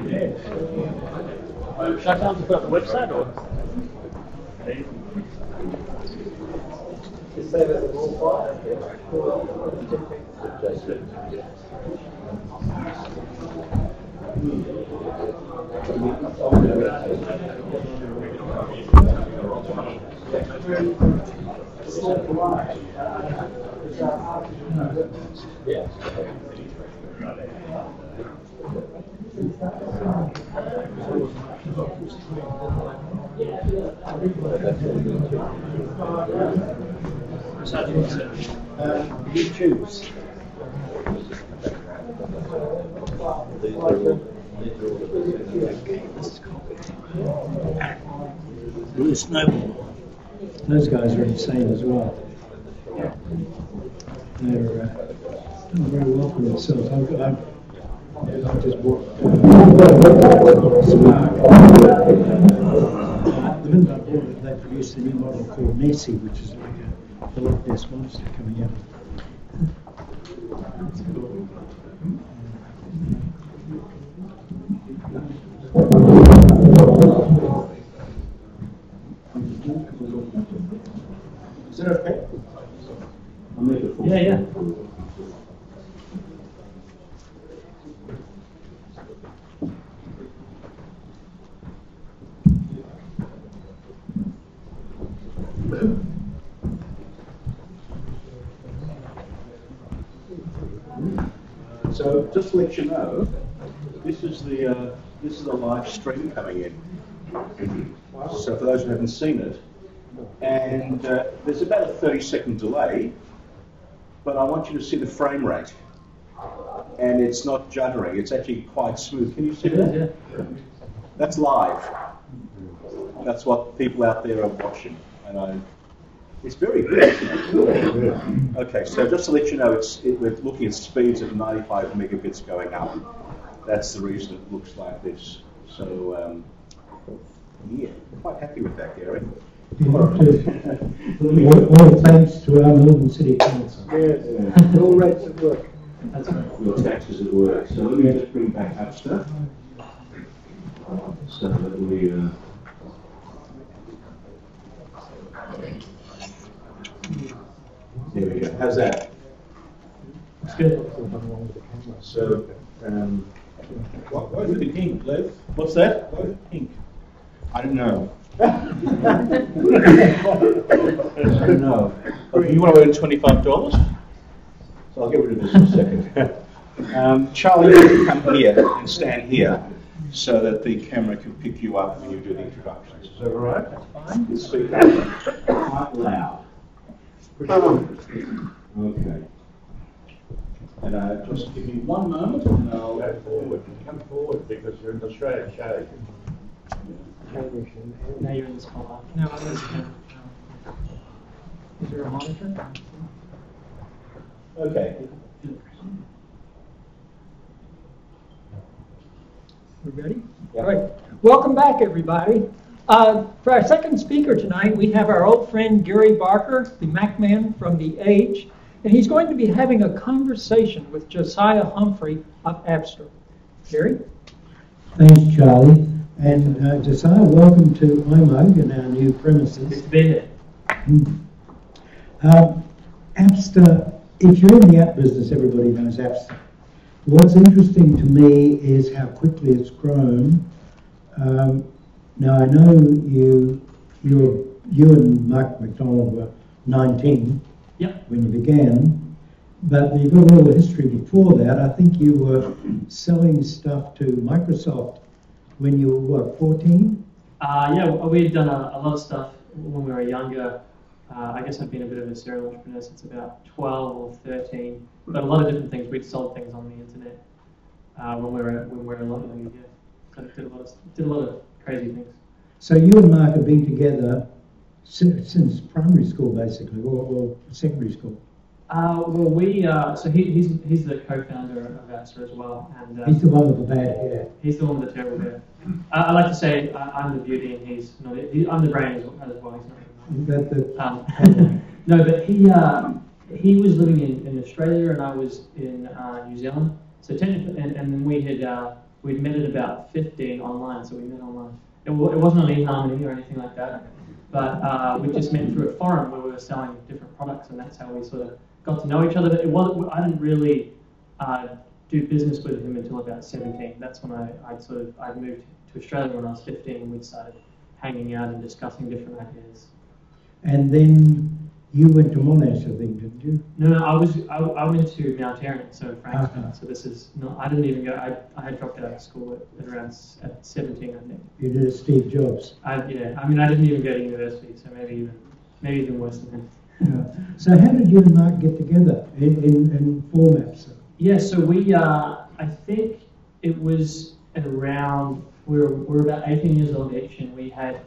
Should I tell them to put up the website or? YouTube's. Blue Snowball. Those guys are insane as well. They're doing very well for themselves. I just bought Spark. The minute I bought it, they produced a new model called Nessie, which is like a Loch Ness monster coming out. Is that okay? I'll make it full. Yeah. So just to let you know, this is the live stream coming in. So for those who haven't seen it, and there's about a 30-second delay, but I want you to see the frame rate, and it's not juddering. It's actually quite smooth. Can you see that? Yeah. That's live. That's what people out there are watching, and it's very good. Okay, so just to let you know, we're looking at speeds of 95 megabits going up. That's the reason it looks like this. So, yeah, quite happy with that, Gary. All thanks to our Melbourne City Council. Yes, all rates at work. That's right. Your taxes at work. So let me just bring back up stuff. So that we. There we go. How's that? It's good. So, why is it pink, Lev? What's that? Why is it pink? I don't know. I don't know. You want to earn $25? So I'll get rid of this in a second. Charlie, you can come here and stand here so that the camera can pick you up when you do the introductions. Is that all right? That's fine. You speak up quite loud. Okay. And just give me one moment and I'll go forward. Come forward because you're in the Australian shade. Now you're in the spotlight. No, I'm listening. Is there a monitor? Okay. We ready? Yeah. All right. Welcome back, everybody. For our second speaker tonight, we have our old friend Gary Barker, the Mac man from The Age, and he's going to be having a conversation with Josiah Humphrey of Apster. Gary? Thanks, Charlie. And Josiah, welcome to iMug and our new premises. Good to be here. Apster, if you're in the app business, everybody knows Apster. What's interesting to me is how quickly it's grown. Now, I know you and Mark McDonald were 19 when you began, but you've got all the history before that. I think you were selling stuff to Microsoft when you were, what, 14? Yeah, we'd done a lot of stuff when we were younger. I guess I've been a bit of a serial entrepreneur since about 12 or 13. But a lot of different things. We'd sold things on the internet when we were a lot younger. Yeah, so did a lot of crazy things. So you and Mark have been together since primary school, basically, or secondary school. Well, so he's the co-founder of Apster as well, and he's the one with the bad hair. He's the one with the terrible hair. I like to say I'm the beauty, and he's not. I'm the brain as well. He's not. No, but he was living in Australia, and I was in New Zealand. So technically, and then we we'd met at about 15 online, so we met online. It wasn't on eHarmony or anything like that, but we just met through a forum where we were selling different products, and that's how we sort of got to know each other. But I didn't really do business with him until about 17. That's when I moved to Australia when I was 15, and we started hanging out and discussing different ideas. And then you went to Monash, I think, didn't you? No, I went to Mount Erin, so in Frankston. So this is not. I didn't even go. I had dropped out of school at around 17, I think. You did a Steve Jobs. I didn't even go to university, so maybe even worse than him. Yeah. So how did you and Mark get together in formats? Yeah, so we, I think it was around, we were about 18 years old each, and we had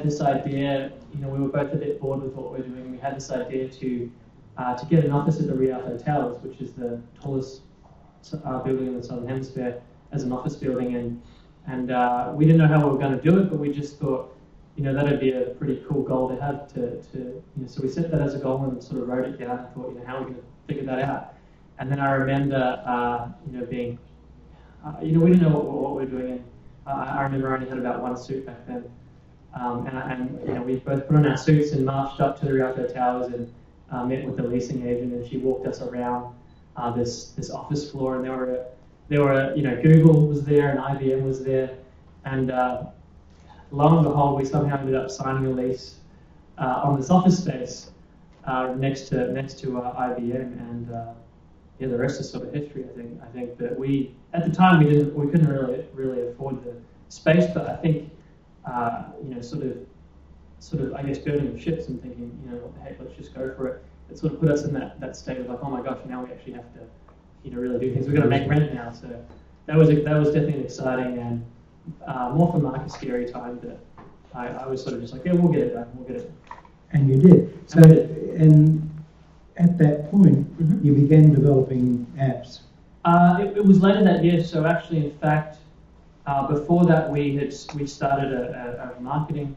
this idea, we were both a bit bored with what we were doing. We had this idea to get an office at the Rialto Towers, which is the tallest building in the Southern Hemisphere, as an office building, and we didn't know how we were going to do it, but we just thought, that'd be a pretty cool goal to have so we set that as a goal and sort of wrote it down and thought, how are we going to figure that out? And then I remember, being, we didn't know what we were doing, and I remember I only had about one suit back then, and we both put on our suits and marched up to the Rialto Towers and met with the leasing agent, and she walked us around this office floor, and there were Google was there and IBM was there, and lo and behold, we somehow ended up signing a lease on this office space next to IBM, and the rest is sort of history. I think that we at the time we couldn't really afford the space, but I think sort of I guess burning ships and thinking what the heck, let's just go for it. It sort of put us in that state of like, oh my gosh, now we actually have to really do things. We've got to make rent now. So that was definitely an exciting and more for Mark a scary time. But I was sort of just like, yeah, we'll get it done. We'll get it done. And you did. So and at that point, you began developing apps. It was later that year. So actually, in fact, before that, we started a marketing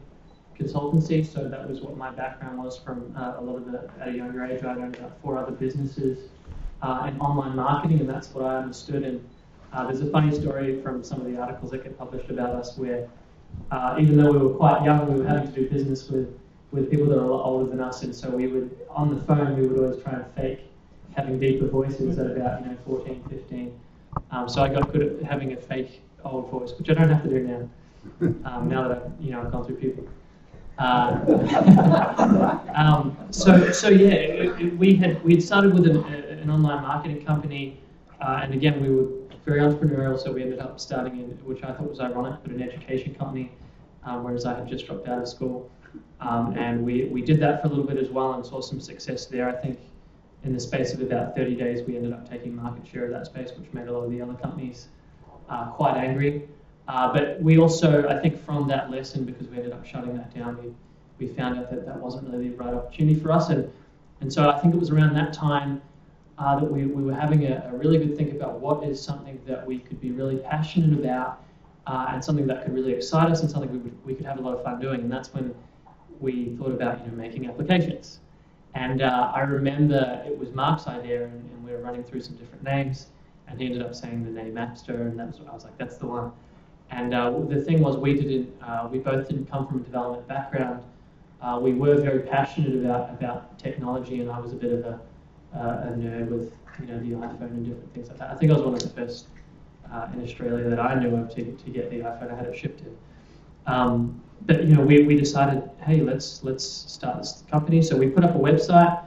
consultancy. So that was what my background was from a lot of at a younger age. I owned about 4 other businesses in online marketing, and that's what I understood. And there's a funny story from some of the articles that get published about us where even though we were quite young, we were having to do business with people that are a lot older than us, and so we would, on the phone, we would always try and fake having deeper voices at about 14, 15. So I got good at having a fake old voice, which I don't have to do now. Now that I've gone through puberty. We had started with an online marketing company, and again we were very entrepreneurial. So we ended up starting which I thought was ironic, but an education company, whereas I had just dropped out of school. And we did that for a little bit as well and saw some success there. I think in the space of about 30 days, we ended up taking market share of that space, which made a lot of the other companies quite angry. But we also, I think from that lesson, because we ended up shutting that down, we found out that wasn't really the right opportunity for us. And so I think it was around that time that we were having a really good think about what is something that we could be really passionate about and something that could really excite us and something we could have a lot of fun doing. And that's when we thought about making applications. And I remember it was Mark's idea, and we were running through some different names, and he ended up saying the name Appster, and I was like, that's the one. And the thing was, we both didn't come from a development background. We were very passionate about technology, and I was a bit of a nerd with the iPhone and different things like that. I think I was one of the first in Australia that I knew of to get the iPhone. I had it shipped in. But we decided, hey, let's start this company. So we put up a website,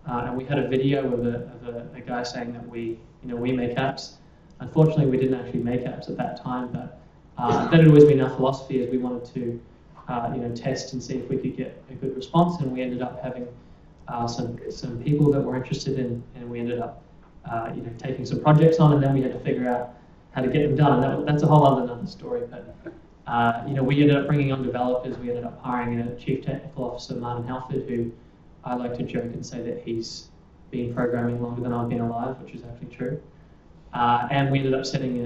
and we had a video of a guy saying that we make apps. Unfortunately, we didn't actually make apps at that time, but that had always been our philosophy, as we wanted to test and see if we could get a good response. And we ended up having some people that were interested in, and we ended up taking some projects on, and then we had to figure out how to get them done. And that's a whole other story. But we ended up bringing on developers. We ended up hiring a chief technical officer, Martin Halford, who I like to joke and say that he's been programming longer than I've been alive, which is actually true. And we ended up setting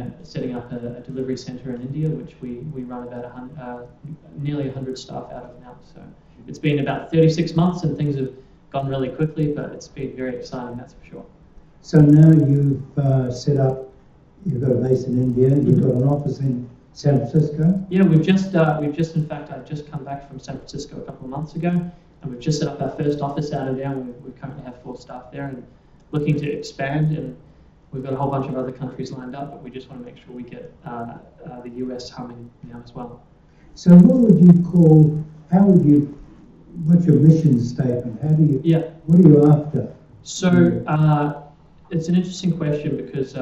up a delivery center in India, which we run about nearly 100 staff out of now. So it's been about 36 months, and things have gone really quickly, but it's been very exciting, that's for sure. So now you've set up you've got a base in India, you've got an office in San Francisco. Yeah, we've just in fact, I've just come back from San Francisco a couple of months ago, and we've just set up our first office out of there. We currently have 4 staff there and looking to expand, and we've got a whole bunch of other countries lined up, but we just want to make sure we get the US humming now as well. So what would you call, what's your mission statement? What are you after? So it's an interesting question because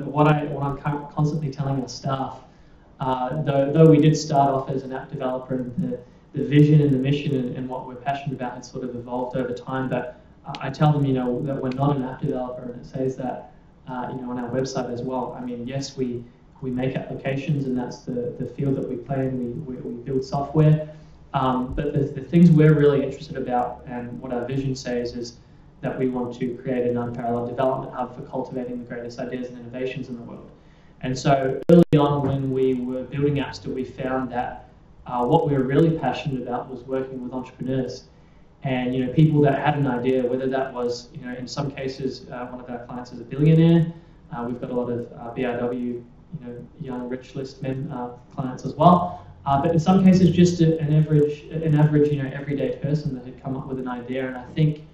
what I'm constantly telling our staff, though we did start off as an app developer, and the vision and the mission and what we're passionate about has sort of evolved over time, but I tell them, that we're not an app developer, and it says that, on our website as well. I mean, yes, we make applications, and that's the field that we play in. We build software, but the things we're really interested about, and what our vision says, is that we want to create an unparalleled development hub for cultivating the greatest ideas and innovations in the world. And so early on, when we were building apps, we found that what we were really passionate about was working with entrepreneurs, and people that had an idea, whether that was, in some cases, one of our clients is a billionaire. We've got a lot of BRW, young rich list clients as well. But in some cases, just an average, everyday person that had come up with an idea. And I think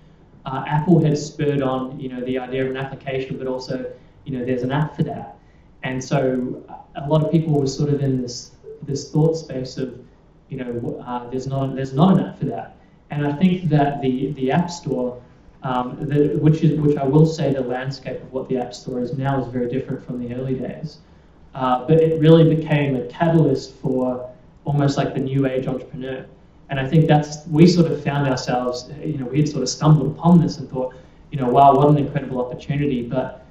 Apple had spurred on, the idea of an application, but also, there's an app for that. And so a lot of people were sort of in this thought space of, there's not an app for that. And I think that the App Store, which I will say the landscape of what the App Store is now is very different from the early days. But it really became a catalyst for almost like the new age entrepreneur. And I think we sort of found ourselves, we had sort of stumbled upon this and thought, wow, what an incredible opportunity. But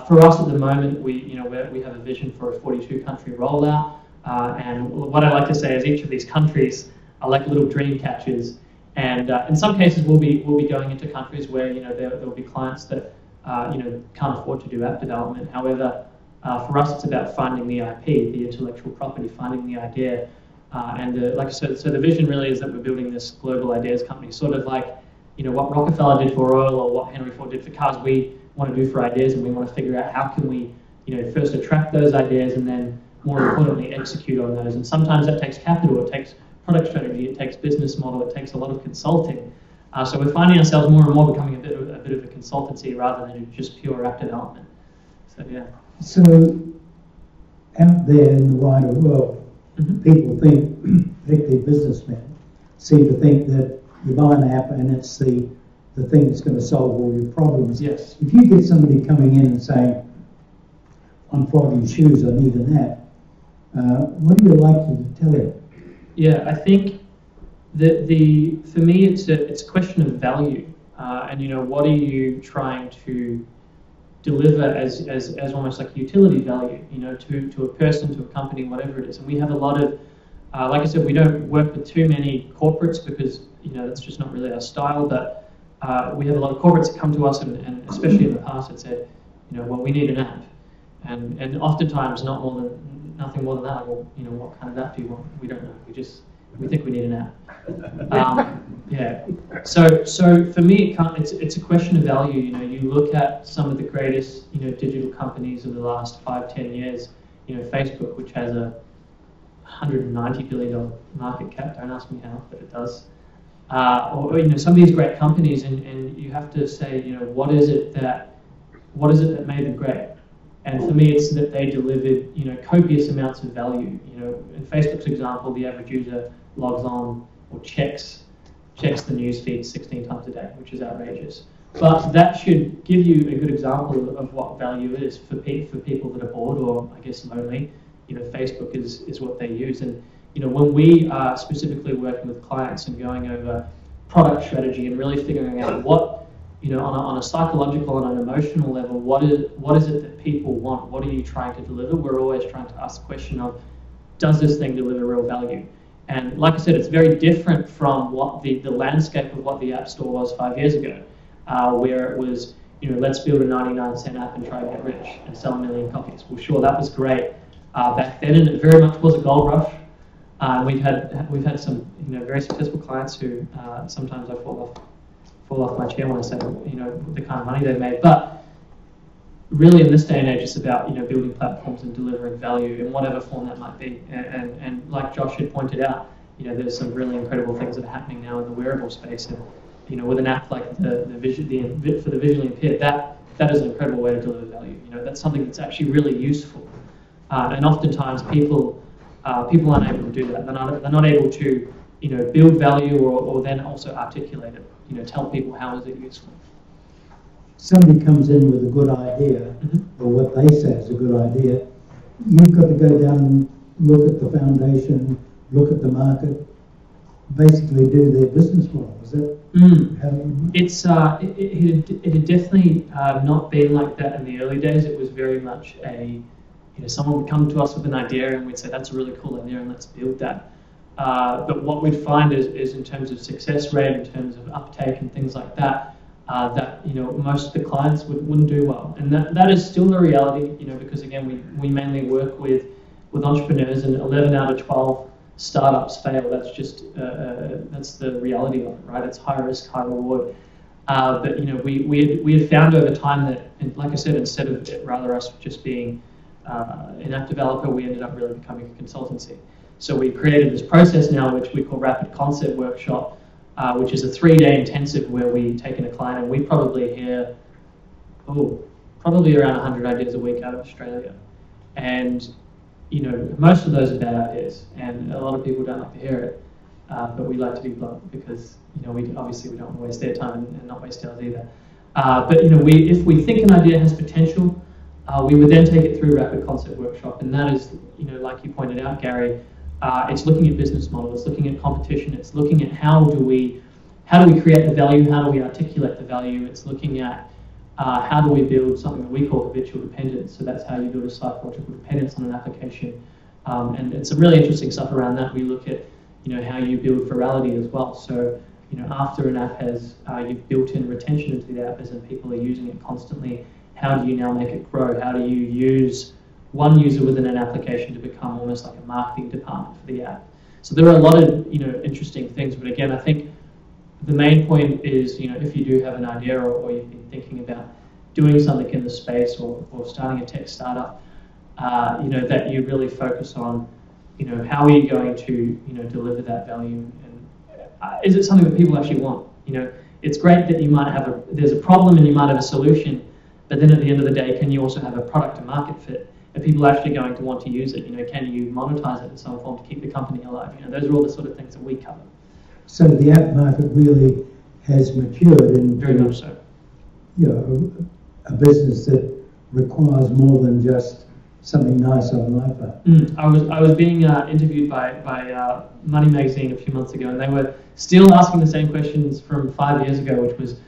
for us at the moment, we have a vision for a 42-country rollout. And what I like to say is each of these countries are like little dream catchers. And in some cases, we'll be going into countries where there will be clients that can't afford to do app development. However, for us, it's about finding the IP, the intellectual property, finding the idea, and like I said, so the vision really is that we're building this global ideas company, sort of like what Rockefeller did for oil or what Henry Ford did for cars. We want to do for ideas, and we want to figure out how can we first attract those ideas and then more importantly execute on those. And sometimes that takes capital, it takes product strategy, it takes business model, it takes a lot of consulting. So we're finding ourselves more and more becoming a bit of a consultancy rather than just pure app development. So yeah. So out there in the wider world, people think, particularly businessmen, seem to think that you buy an app and it's the thing that's going to solve all your problems. Yes. If you get somebody coming in and saying, I'm flogging shoes, I need an app, what do you like to tell him? Yeah, I think that for me it's a question of value, and what are you trying to deliver as almost like utility value, to a person, to a company, whatever it is. And we have a lot of, like I said, we don't work with too many corporates because that's just not really our style. But we have a lot of corporates that come to us, and especially in the past, had said, well, we need an app, and oftentimes nothing more than that. Well, what kind of app do you want? We don't know. We think we need an app. Yeah. So for me, it's a question of value. You look at some of the greatest digital companies of the last 5-10 years. Facebook, which has a $190 billion market cap. Don't ask me how, but it does. Or some of these great companies, and you have to say, what is it that made them great? And for me, it's that they delivered, copious amounts of value. In Facebook's example, the average user logs on or checks the news feed 16 times a day, which is outrageous. But that should give you a good example of what value is for people that are bored or, I guess, lonely. Facebook is what they use. And when we are specifically working with clients and going over product strategy and really figuring out what, on a psychological and an emotional level, what is it that people want? What are you trying to deliver? We're always trying to ask the question of, does this thing deliver real value? And like I said, it's very different from what the landscape of what the App Store was 5 years ago, where it was, let's build a 99-cent app and try to get rich and sell 1 million copies. Well, sure, that was great back then, and it very much was a gold rush. We've had some very successful clients who sometimes I fall off my chair when I say the kind of money they've made. But really in this day and age, it's about building platforms and delivering value in whatever form that might be. And like Josh had pointed out, there's some really incredible things that are happening now in the wearable space. And with an app like for the visually impaired, that is an incredible way to deliver value. That's something that's actually really useful. And oftentimes people aren't able to do that. They're not able to build value or then also articulate it. Tell people how is it useful. Somebody comes in with a good idea, or what they say is a good idea, you've got to go down and look at the foundation, look at the market, basically do their business model. Is that how it had definitely not been like that in the early days. It was very much someone would come to us with an idea and we'd say, that's a really cool idea and let's build that. But what we'd find is in terms of success rate, in terms of uptake and things like that, that most of the clients wouldn't do well, and that is still the reality. Because again, we mainly work with entrepreneurs, and 11 out of 12 startups fail. That's just that's the reality of it, right? It's high risk, high reward. But we had found over time that, and like I said, instead of rather us just being an app developer, we ended up really becoming a consultancy. So we created this process now, which we call Rapid Concept Workshop, which is a 3-day intensive where we take in a client and we probably hear, probably around 100 ideas a week out of Australia. And, most of those are bad ideas and a lot of people don't like to hear it. But we like to be blunt because, we obviously we don't want to waste their time and not waste ours either. But, if we think an idea has potential, we would then take it through Rapid Concept Workshop, and that is, like you pointed out, Gary, it's looking at business model, it's looking at competition, it's looking at how do we create the value, how do we articulate the value, it's looking at how do we build something that we call habitual dependence. So that's how you build a psychological dependence on an application. And some really interesting stuff around that. We look at how you build virality as well. So after an app has you've built in retention into the app, as in people are using it constantly, how do you now make it grow? How do you use one user within an application to become almost like a marketing department for the app? So there are a lot of interesting things, but again, I think the main point is if you do have an idea or you've been thinking about doing something in the space or starting a tech startup, that you really focus on how are you going to deliver that value, and is it something that people actually want? It's great that you might have there's a problem and you might have a solution, but then at the end of the day, can you also have a product to market fit? Are people actually going to want to use it? Can you monetize it in some form to keep the company alive? Those are all the sort of things that we cover. So the app market really has matured into very much so. A business that requires more than just something nice on an iPhone. I was being interviewed by Money Magazine a few months ago, and they were still asking the same questions from 5 years ago, which was,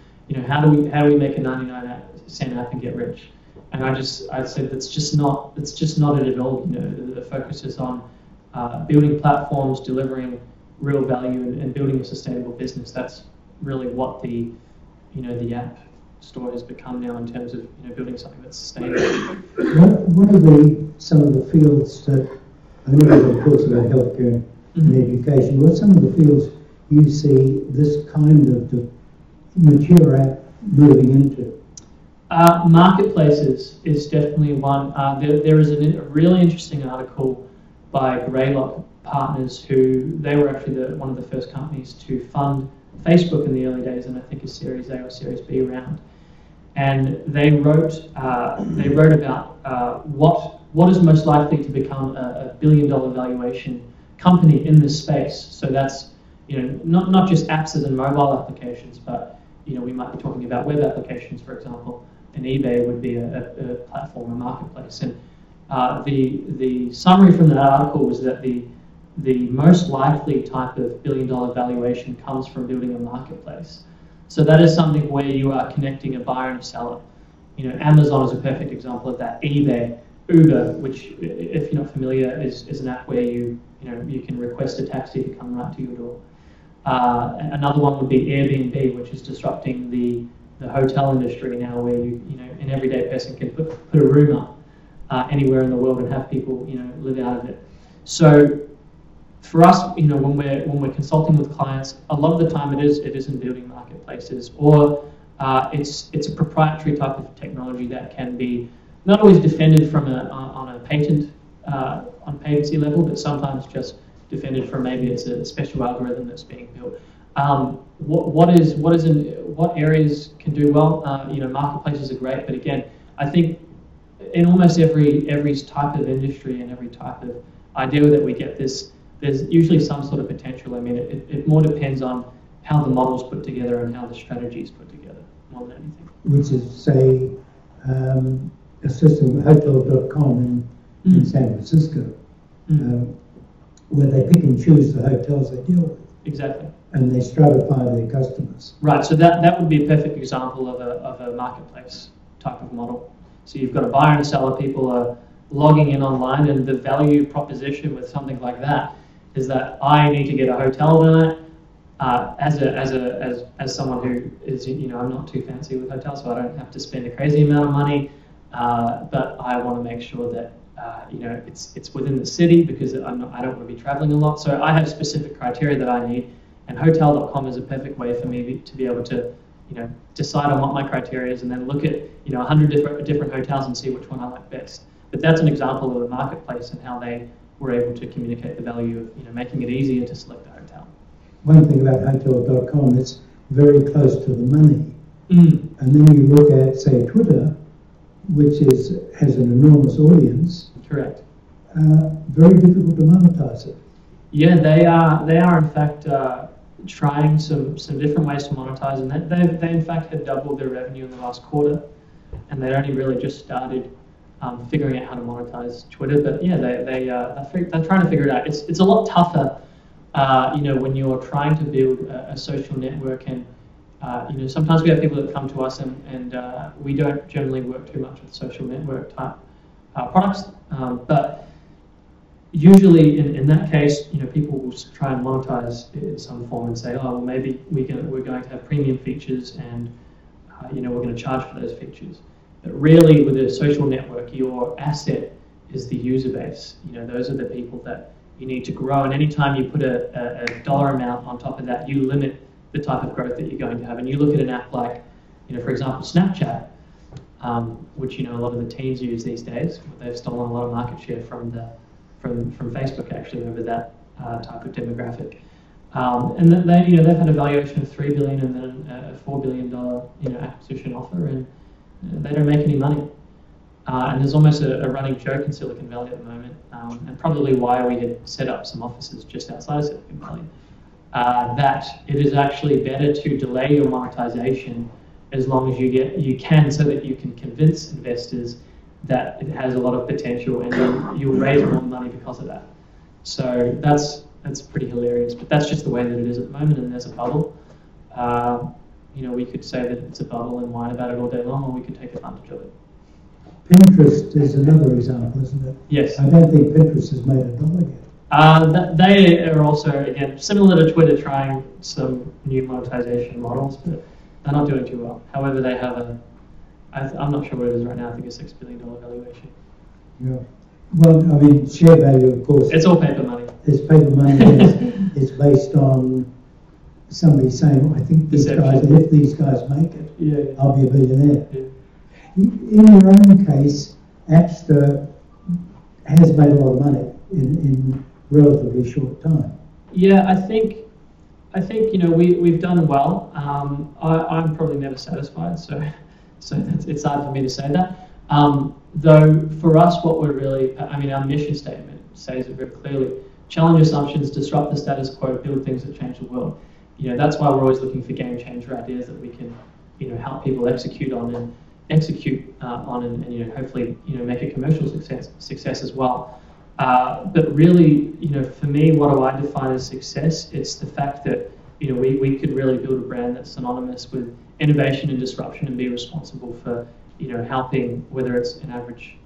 how do we make a 99-cent app and get rich? And I said that's just not it at all. The focus is on building platforms, delivering real value, and building a sustainable business. That's really what the app store has become now in terms of building something that's sustainable. What are some of the fields that, I know of course about healthcare and education, what are some of the fields you see this kind of the mature app moving into? Marketplaces is definitely one. There is a really interesting article by Greylock Partners, who they were actually one of the first companies to fund Facebook in the early days, and I think a Series A or Series B round. And they wrote about what is most likely to become a $1 billion valuation company in this space. So that's not just apps as in mobile applications, but we might be talking about web applications, for example. And eBay would be a platform, a marketplace. And the summary from that article was that the most likely type of $1 billion valuation comes from building a marketplace. So that is something where you are connecting a buyer and a seller. Amazon is a perfect example of that. eBay, Uber, which, if you're not familiar, is an app where you can request a taxi to come right to your door. Another one would be Airbnb, which is disrupting the hotel industry now, where an everyday person can put a room up anywhere in the world and have people live out of it. So for us, when we're consulting with clients, a lot of the time it is in building marketplaces or It's a proprietary type of technology that can be not always defended from on a patent on patency level, but sometimes just defended from maybe it's a special algorithm that's being built. What areas can do well? Marketplaces are great, but again, I think in almost every type of industry and every type of idea that we get there's usually some sort of potential. I mean, it more depends on how the model's put together and how the strategy is put together, more than anything. Which is, say, a system, hotel.com in San Francisco, where they pick and choose the hotels they deal with. Exactly. And they stratify their customers. Right, so that would be a perfect example of a marketplace type of model. So you've got a buyer and seller, people are logging in online, and the value proposition with something like that is that I need to get a hotel tonight. As someone who is, I'm not too fancy with hotels, so I don't have to spend a crazy amount of money, but I want to make sure that it's within the city because I don't want to be traveling a lot. So I have specific criteria that I need, and hotel.com is a perfect way for me to be able to decide on what my criteria is and then look at 100 different hotels and see which one I like best. But that's an example of a marketplace and how they were able to communicate the value of making it easier to select a hotel. One thing about hotel.com, it's very close to the money. And then you look at, say, Twitter, which has an enormous audience. Correct. Very difficult to monetize it. Yeah, they are in fact trying some different ways to monetize, and they in fact had doubled their revenue in the last quarter, and they'd only really just started figuring out how to monetize Twitter. But yeah, they're trying to figure it out. It's a lot tougher, when you're trying to build a social network, and sometimes we have people that come to us, and we don't generally work too much with social network type products, but usually in that case, people will try and monetize it in some form and say, oh, well, maybe we're going to have premium features, and we're going to charge for those features. But really, with a social network, your asset is the user base. Those are the people that you need to grow, and anytime you put a dollar amount on top of that, you limit the type of growth that you're going to have. And you look at an app like, for example, Snapchat, which a lot of the teens use these days. They've stolen a lot of market share from Facebook actually over that type of demographic. And they've had a valuation of $3 billion and then a $4 billion acquisition offer, and they don't make any money. And there's almost a running joke in Silicon Valley at the moment, and probably why we had set up some offices just outside of Silicon Valley, that it is actually better to delay your monetization as long as you can, so that you can convince investors that it has a lot of potential, and you'll raise more money because of that. So that's pretty hilarious, but that's just the way that it is at the moment, and there's a bubble. We could say that it's a bubble and whine about it all day long, or we could take advantage of it. Pinterest is another example, isn't it? Yes. I don't think Pinterest has made a dollar yet. They are also, again, similar to Twitter, trying some new monetization models, but they're not doing too well. However, they have I'm not sure what it is right now, I think a $6 billion valuation. Yeah. Well, I mean, share value, of course. It's all paper money. It's paper money. It's based on somebody saying, I think these guys, if these guys make it, I'll be a billionaire. Yeah. In your own case, Appster has made a lot of money in relatively short time. Yeah, I think we've done well. I'm probably never satisfied, so it's hard for me to say that. Though for us, what we're really, our mission statement says it very clearly: challenge assumptions, disrupt the status quo, build things that change the world. That's why we're always looking for game changer ideas that we can, help people execute on and hopefully, make a commercial success as well. But really, for me, what do I define as success? It's the fact that, we could really build a brand that's synonymous with innovation and disruption, and be responsible for, helping, whether it's an average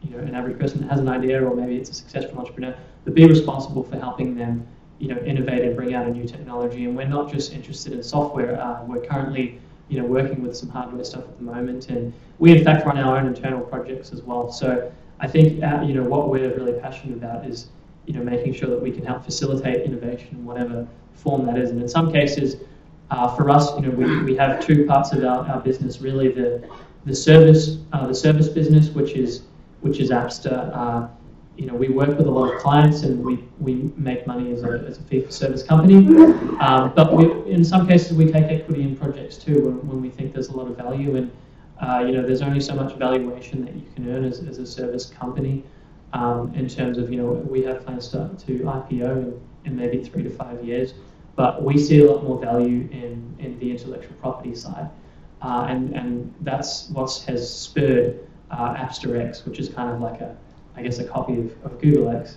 person that has an idea, or maybe it's a successful entrepreneur, but be responsible for helping them, innovate and bring out a new technology. And we're not just interested in software. We're currently, working with some hardware stuff at the moment, and we in fact run our own internal projects as well. So I think, what we're really passionate about is, making sure that we can help facilitate innovation in whatever form that is. And in some cases, For us, we have two parts of our business really: the service business, which is Appster. We work with a lot of clients, and we make money as a fee-for-service company. But in some cases, we take equity in projects too when we think there's a lot of value. And there's only so much valuation that you can earn as a service company. In terms of, we have plans to IPO in maybe 3 to 5 years, but we see a lot more value in the intellectual property side. And that's what has spurred Appster X, which is kind of like a copy of Google X.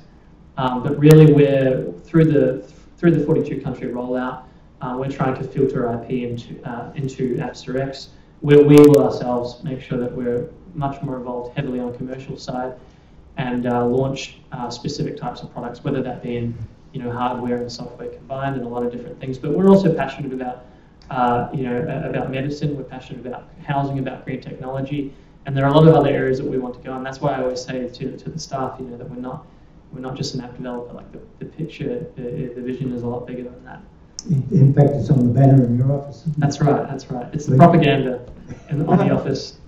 But really, we're through the 42 country rollout, we're trying to filter IP into Appster X, where we will ourselves make sure that we're much more involved heavily on commercial side and launch specific types of products, whether that be in hardware and software combined and a lot of different things. But we're also passionate about about medicine. We're passionate about housing, about green technology. And there are a lot of other areas that we want to go, and that's why I always say to the staff, that we're not just an app developer. Like the picture, the vision is a lot bigger than that. In fact, it's on the banner in your office. That's right. It's the propaganda on the office.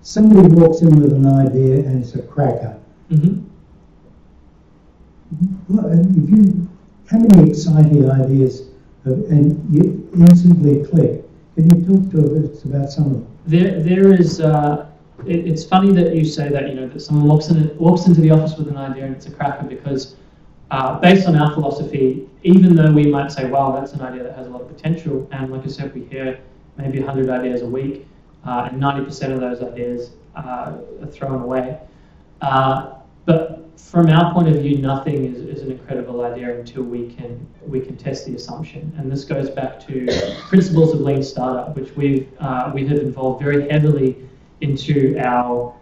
Somebody walks in with an idea and it's a cracker. Mm-hmm. Well, how many exciting ideas and you instantly click? Can you talk to us about some of them? There is. It's funny that you say that. That someone walks into the office with an idea and it's a cracker, because based on our philosophy, even though we might say, "Wow, that's an idea that has a lot of potential," and like I said, we hear maybe 100 ideas a week, and 90% of those ideas are thrown away. But from our point of view, nothing is an incredible idea until we can test the assumption. And this goes back to principles of lean startup, which we have involved very heavily into our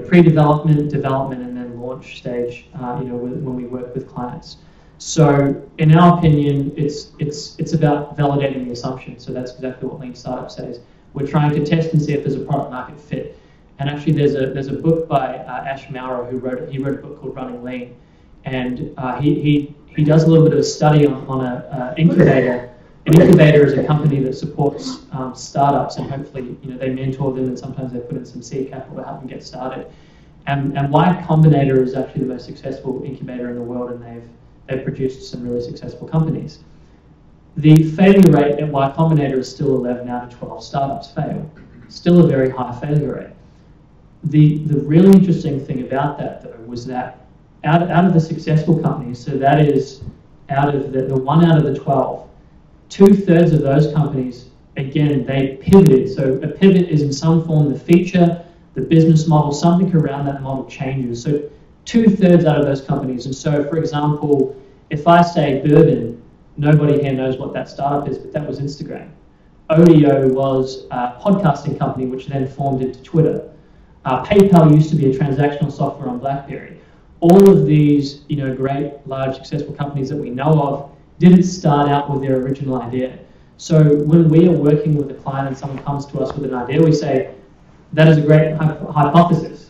pre-development, development, and then launch stage. When we work with clients. So in our opinion, it's about validating the assumption. So that's exactly what lean startup says. We're trying to test and see if there's a product market fit. And actually, there's a book by Ash Mauro who wrote a book called Running Lean, and he does a little bit of a study on an incubator. An incubator is a company that supports startups, and hopefully they mentor them, and sometimes they put in some seed capital to help them get started. And Y Combinator is actually the most successful incubator in the world, and they've produced some really successful companies. The failure rate at Y Combinator is still 11 out of 12 startups fail. Still a very high failure rate. The really interesting thing about that, though, was that out of the successful companies, so that is out of the 1 out of the 12, 2/3 of those companies, again, they pivoted. So a pivot is in some form the feature, the business model, something around that model changes. So 2/3 out of those companies. And so, for example, if I say bourbon, nobody here knows what that startup is, but that was Instagram. Odeo was a podcasting company, which then formed into Twitter. PayPal used to be a transactional software on BlackBerry. All of these, great, large, successful companies that we know of didn't start out with their original idea. So when we are working with a client and someone comes to us with an idea, we say, that is a great hypothesis.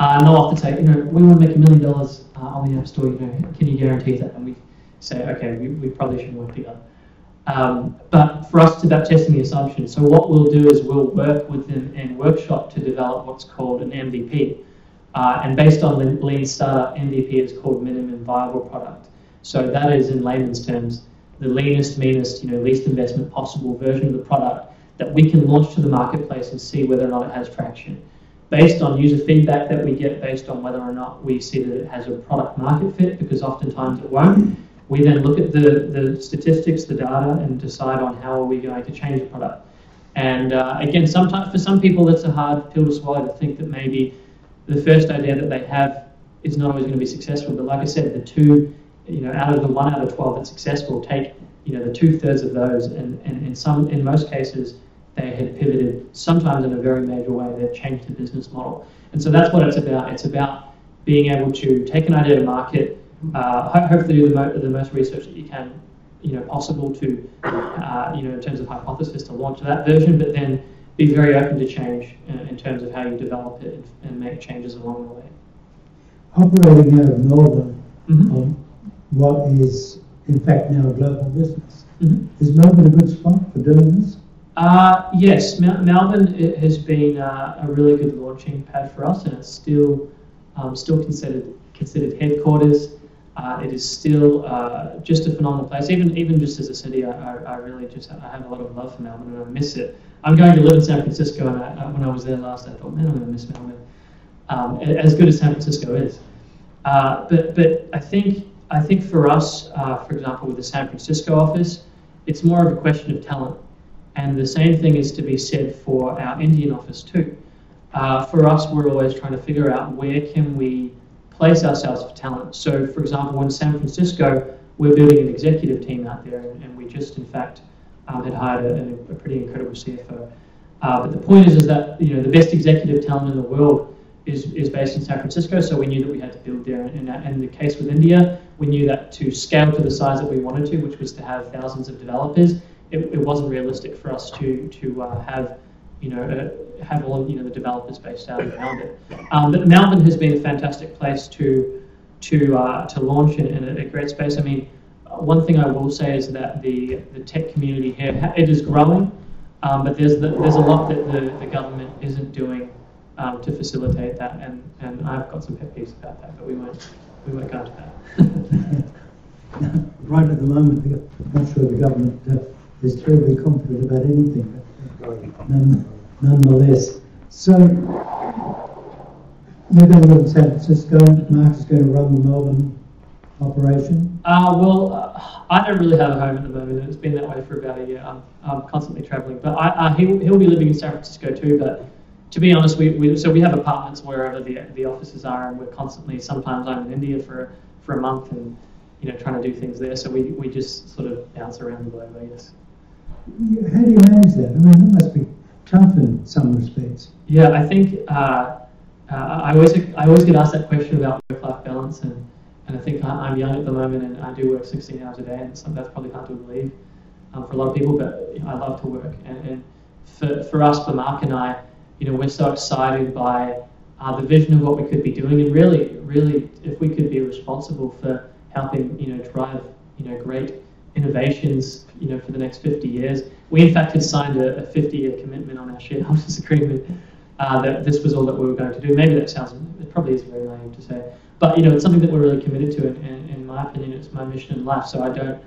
And they'll often say, we want to make $1 million on the App Store, can you guarantee that? And we say, okay, we probably shouldn't work together. But for us, it's about testing the assumption. So what we'll do is we'll work with them in workshop to develop what's called an MVP. And based on the lean startup, MVP is called minimum viable product. So that is, in layman's terms, the leanest, meanest, least investment possible version of the product that we can launch to the marketplace and see whether or not it has traction. Based on user feedback that we get, based on whether or not we see that it has a product market fit, because oftentimes it won't, we then look at the statistics, the data, and decide on how are we going to change the product. And again, sometimes for some people, that's a hard pill to swallow, to think that maybe the first idea that they have is not always going to be successful. But like I said, the two, out of the 1 out of 12 that's successful, take the 2/3 of those, and in most cases, they had pivoted, sometimes in a very major way. They've changed the business model. And so that's what it's about. It's about being able to take an idea to market, hopefully do the most research that you can, possible to, in terms of hypothesis, to launch that version, but then be very open to change in terms of how you develop it and make changes along the way. Operating out of Melbourne, on what is in fact now a global business. Is Melbourne a good spot for doing this? Yes, Melbourne has been a really good launching pad for us, and it's still considered headquarters. It is still just a phenomenal place. Even just as a city, I really I have a lot of love for Melbourne, and I miss it. I'm going to live in San Francisco, and when I was there last, I thought, man, I'm going to miss Melbourne. As good as San Francisco is, but I think for us, for example, with the San Francisco office, it's more of a question of talent. And the same thing is to be said for our Indian office too. For us, we're always trying to figure out where can we place ourselves for talent. So, for example, in San Francisco, we're building an executive team out there, and we just, in fact, had hired a pretty incredible CFO. But the point is that the best executive talent in the world is based in San Francisco, so we knew that we had to build there. And in the case with India, we knew that to scale to the size that we wanted to, which was to have thousands of developers, it wasn't realistic for us to have all the developers based out around it. But Melbourne has been a fantastic place to launch in a great space. I mean, one thing I will say is that the tech community here, it is growing, but there's a lot that the government isn't doing to facilitate that, and I've got some pet peeves about that, but we won't go into that. Right at the moment, I'm not sure the government is terribly confident about anything, but nonetheless. So, you're going to live in San Francisco, Mark is going to run the Melbourne operation? I don't really have a home at the moment, and it's been that way for about a year. I'm constantly travelling, but he'll be living in San Francisco too, but to be honest, we have apartments wherever the offices are, and we're constantly, sometimes I'm in India for a month and trying to do things there, so we just sort of bounce around the globe, I guess. How do you manage that? I mean, that must be tough in some respects. Yeah, I think I always get asked that question about work-life balance, and I think I'm young at the moment and I do work 16 hours a day, and so that's probably hard to believe for a lot of people, but I love to work, and for us, for Mark and I, we're so excited by the vision of what we could be doing, and really, if we could be responsible for helping, drive, great innovations, for the next 50 years. We, in fact, had signed a 50-year commitment on our shareholders' agreement that this was all that we were going to do. Maybe it probably is very naive to say, but, it's something that we're really committed to, and in my opinion, it's my mission in life. So I don't,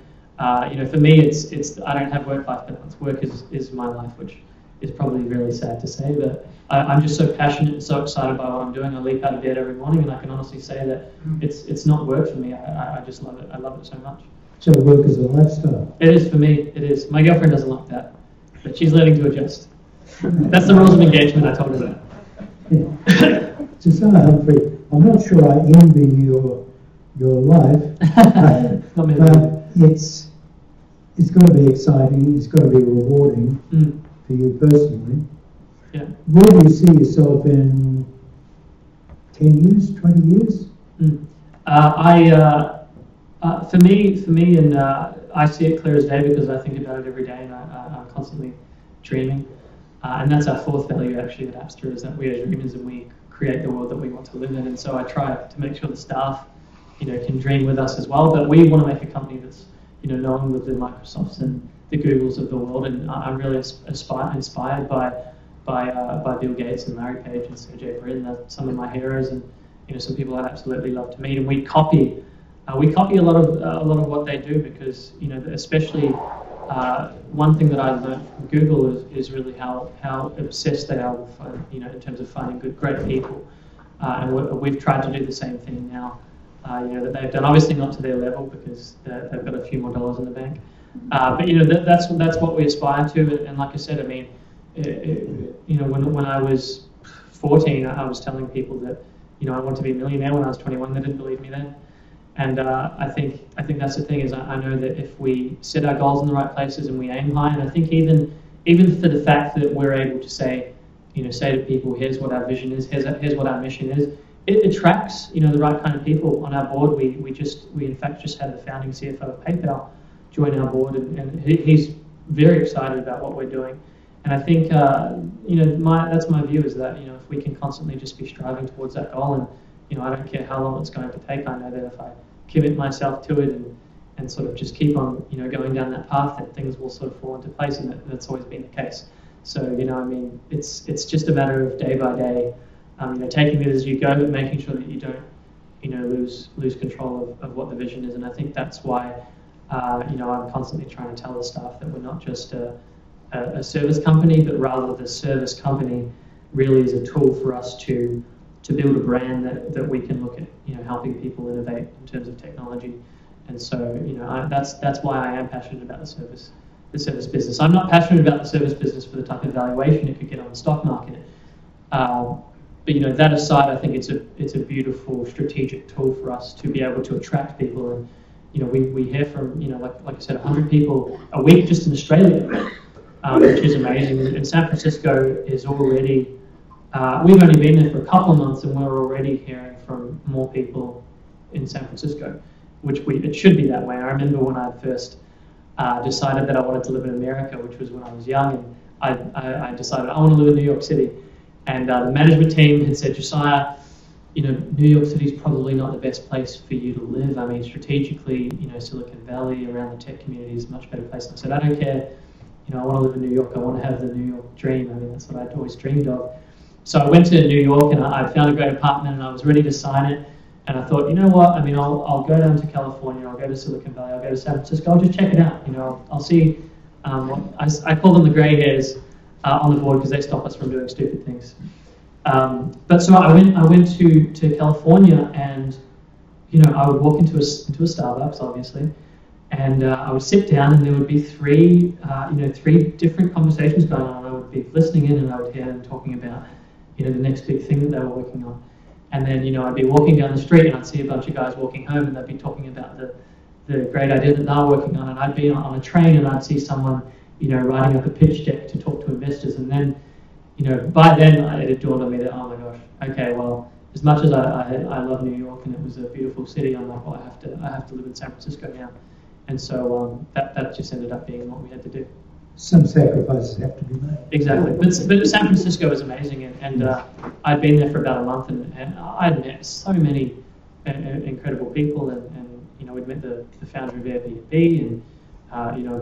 for me, it's I don't have work-life balance. Work is my life, which is probably really sad to say, but I'm just so passionate and so excited by what I'm doing. I leap out of bed every morning, and I can honestly say that it's not work for me. I just love it. I love it so much. So work is a lifestyle. It is for me. It is. My girlfriend doesn't like that, but she's learning to adjust. That's the rules of engagement I told her that. Yeah. Susanna Humphrey, I'm not sure I envy your life, but it's got to be exciting. It's got to be rewarding for you personally. Yeah. Where do you see yourself in 10 years, 20 years? For me, and I see it clear as day because I think about it every day, and I'm constantly dreaming. And that's our fourth value actually at Appster, is that we are dreamers and we create the world that we want to live in. And so I try to make sure the staff, can dream with us as well. But we want to make a company that's, known with the Microsofts and the Googles of the world. And I'm really inspired by Bill Gates and Larry Page and Sergey Brin. They're some of my heroes, and some people I'd absolutely love to meet. And we copy a lot of what they do because especially one thing that I learned from Google is really how obsessed they are with in terms of finding great people, and we've tried to do the same thing now. That they've done, obviously not to their level because they've got a few more dollars in the bank, but that's what we aspire to. And like I said, I mean, when I was 14, I was telling people that I wanted to be a millionaire when I was 21. They didn't believe me then. And I think that's the thing, is I know that if we set our goals in the right places and we aim high, and I think even for the fact that we're able to say to people, here's what our vision is, here's what our mission is, it attracts the right kind of people on our board. We in fact just had the founding CFO of PayPal join our board, and he's very excited about what we're doing. And I think that's my view, is that if we can constantly just be striving towards that goal, and I don't care how long it's going to take. I know that if I commit myself to it and sort of just keep on, going down that path, and things will sort of fall into place, and that's always been the case. So, I mean, it's just a matter of day by day, taking it as you go, but making sure that you don't, lose control of what the vision is. And I think that's why, I'm constantly trying to tell the staff that we're not just a service company, but rather the service company really is a tool for us to build a brand that we can look at, helping people innovate in terms of technology. And so, that's why I am passionate about the service business. I'm not passionate about the service business for the type of valuation it could get on the stock market. But that aside, I think it's a beautiful strategic tool for us to be able to attract people. And we hear from like I said, 100 people a week just in Australia, which is amazing. And San Francisco is already we've only been there for a couple of months, and we're already hearing from more people in San Francisco, it should be that way. I remember when I first decided that I wanted to live in America, which was when I was young, and I decided I want to live in New York City. And the management team had said, Josiah, New York City is probably not the best place for you to live. I mean, strategically, Silicon Valley around the tech community is a much better place. And I said, I don't care. I want to live in New York. I want to have the New York dream. I mean, that's what I'd always dreamed of. So I went to New York, and I found a great apartment, and I was ready to sign it. And I thought, you know what? I mean, I'll go down to California. I'll go to Silicon Valley. I'll go to San Francisco. I'll just check it out. I'll see. I call them the grey hairs on the board because they stop us from doing stupid things. But so I went to California, and I would walk into a Starbucks, obviously, and I would sit down, and there would be three different conversations going on. I would be listening in, and I would hear them talking about the next big thing that they were working on. And then I'd be walking down the street, and I'd see a bunch of guys walking home, and they'd be talking about the great idea that they're working on. And I'd be on a train, and I'd see someone writing up a pitch deck to talk to investors. And then by then it dawned on me that, oh my gosh, okay, well, as much as I love New York and it was a beautiful city, I'm like, well, I have to live in San Francisco now. And so that just ended up being what we had to do. Some sacrifices have to be made. Exactly, but San Francisco was amazing, and I'd been there for about a month, and I'd met so many incredible people, and we'd met the founder of Airbnb, and a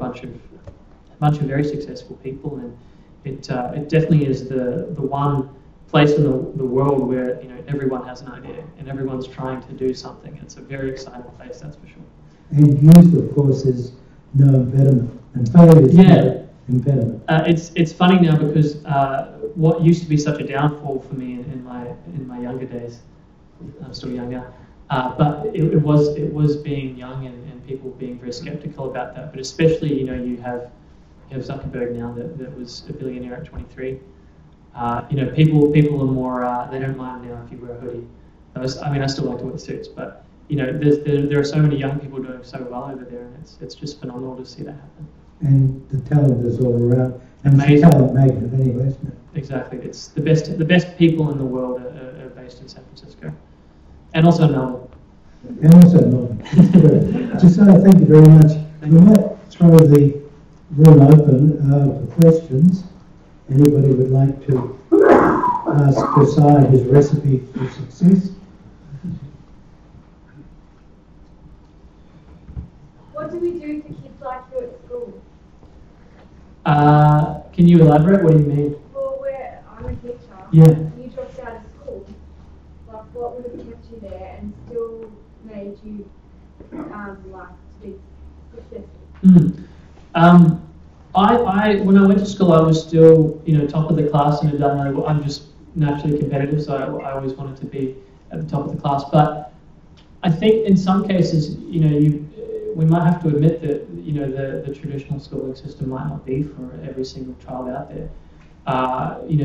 bunch of very successful people, and it definitely is the one place in the world where everyone has an idea and everyone's trying to do something. It's a very exciting place, that's for sure. And youth, of course, is no impediment, and failure is no impediment. It's funny now because what used to be such a downfall for me in my younger days, I'm still young now, but it was being young and people being very skeptical about that. But especially you have Zuckerberg now that was a billionaire at 23. People are more they don't mind now if you wear a hoodie. I still like to wear suits, but there are so many young people doing so well over there, and it's just phenomenal to see that happen. And the talent is all around. And amazing. It's a talent magnet anyway, isn't it? Exactly. It's the best people in the world are based in San Francisco. And also Melbourne. And also Melbourne. Josiah, thank you very much. We might throw the room open for questions. Anybody would like to ask Josiah his recipe for success? What do we do for kids like you at school? Can you elaborate? What do you mean? Well, I'm a teacher. Yeah. You dropped out of school. Like, what would have kept you there and still made you like to be successful? When I went to school, I was still top of the class, and I'm just naturally competitive, so I always wanted to be at the top of the class. But I think in some cases, we might have to admit that the traditional schooling system might not be for every single child out there.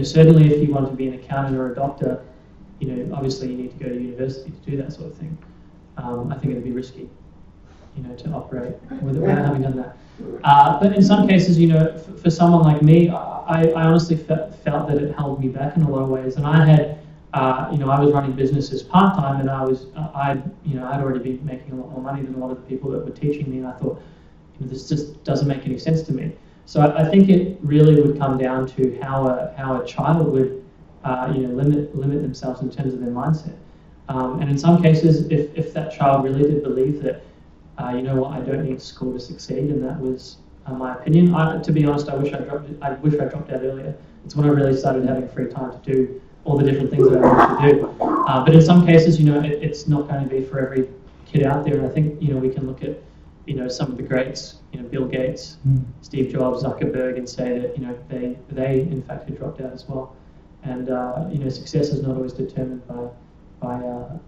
Certainly if you want to be an accountant or a doctor, obviously you need to go to university to do that sort of thing. I think it'd be risky, to operate without having done that. But in some cases, for someone like me, I honestly felt that it held me back in a lot of ways. And I had, I was running businesses part-time, and I'd already been making a lot more money than a lot of the people that were teaching me, and I thought, this just doesn't make any sense to me. So I think it really would come down to how a child would, limit themselves in terms of their mindset. And in some cases, if that child really did believe that, you know what, I don't need school to succeed, and that was my opinion. To be honest, I wish I dropped out earlier. It's when I really started having free time to do all the different things that I wanted to do. But in some cases, you know, it's not going to be for every kid out there. And I think, you know, we can look at, you know, some of the greats, you know, Bill Gates, Steve Jobs, Zuckerberg, and say that, you know, they in fact had dropped out as well. And you know, success is not always determined by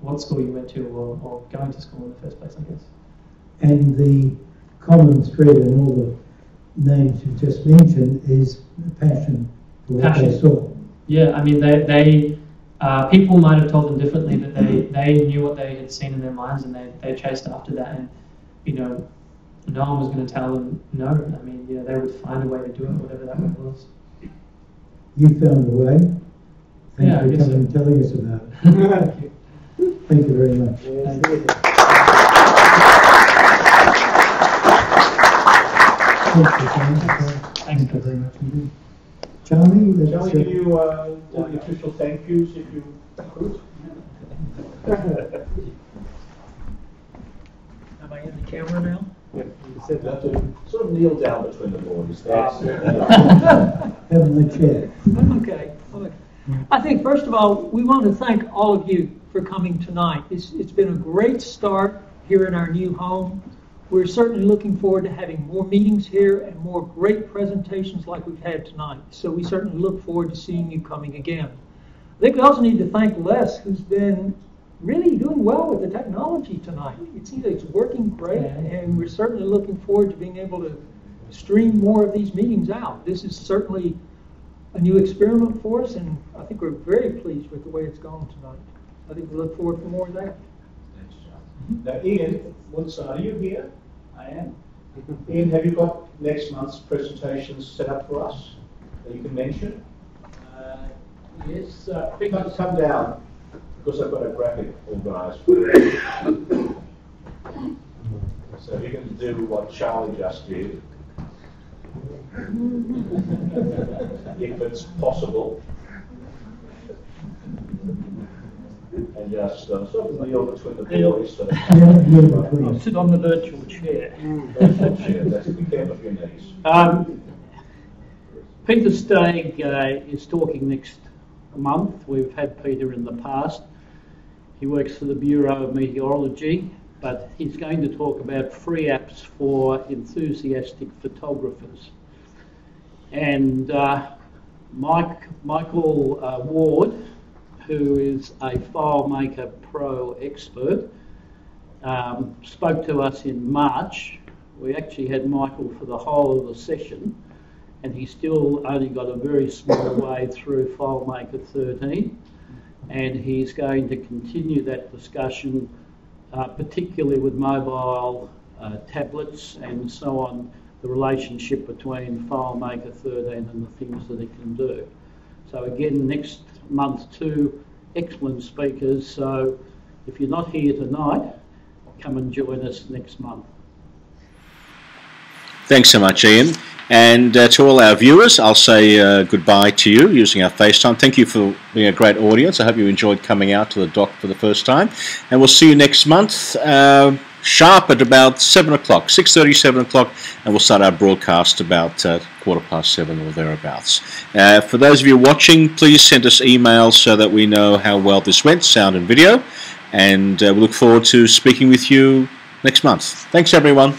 what school you went to or going to school in the first place, I guess. And the common thread in all the names you've just mentioned is passion for what they saw. Yeah, I mean, they people might have told them differently, but they knew what they had seen in their minds, and they chased after that. And you know, no one was going to tell them no. I mean, you know, they would find a way to do it, whatever that way was. You found a way. Thanks for coming and telling us about it. Thank you. Thank you very much. Thank you very much indeed. Charlie, can you do the official thank yous if you could? Am I in the camera now? Yeah, you said that to sort of kneel down between the boys. Have my chair. Okay. I think, first of all, we want to thank all of you for coming tonight. It's been a great start here in our new home. We're certainly looking forward to having more meetings here and more great presentations like we've had tonight. So we certainly look forward to seeing you coming again. I think we also need to thank Les, who's been really doing well with the technology tonight. It seems like it's working great, and we're certainly looking forward to being able to stream more of these meetings out. This is certainly a new experiment for us, and I think we're very pleased with the way it's gone tonight. I think we look forward to more of that. Thanks, John. Now, Ian, are you here? I am. Ian, have you got next month's presentations set up for us that you can mention? Yes. Come down, because I've got a graphic organised for you. So if you can do what Charlie just did, if it's possible, and just sort of kneel between the boys. I'll sit on the virtual chair. Virtual chair, that's be careful of your knees. Peter Stagg is talking next month. We've had Peter in the past. He works for the Bureau of Meteorology, but he's going to talk about free apps for enthusiastic photographers. And Michael Ward, who is a FileMaker Pro expert, spoke to us in March. We actually had Michael for the whole of the session, and he still only got a very small way through FileMaker 13, and he's going to continue that discussion, particularly with mobile tablets and so on, the relationship between FileMaker 13 and the things that it can do. So again, next month, 2 excellent speakers. So if you're not here tonight, come and join us next month. Thanks so much, Ian. And to all our viewers, I'll say goodbye to you using our FaceTime. Thank you for being a great audience. I hope you enjoyed coming out to the dock for the first time. And we'll see you next month, sharp at about 7 o'clock, 6:30, 7 o'clock, and we'll start our broadcast about 7:15 or thereabouts. For those of you watching, please send us emails so that we know how well this went, sound and video. And we look forward to speaking with you next month. Thanks, everyone.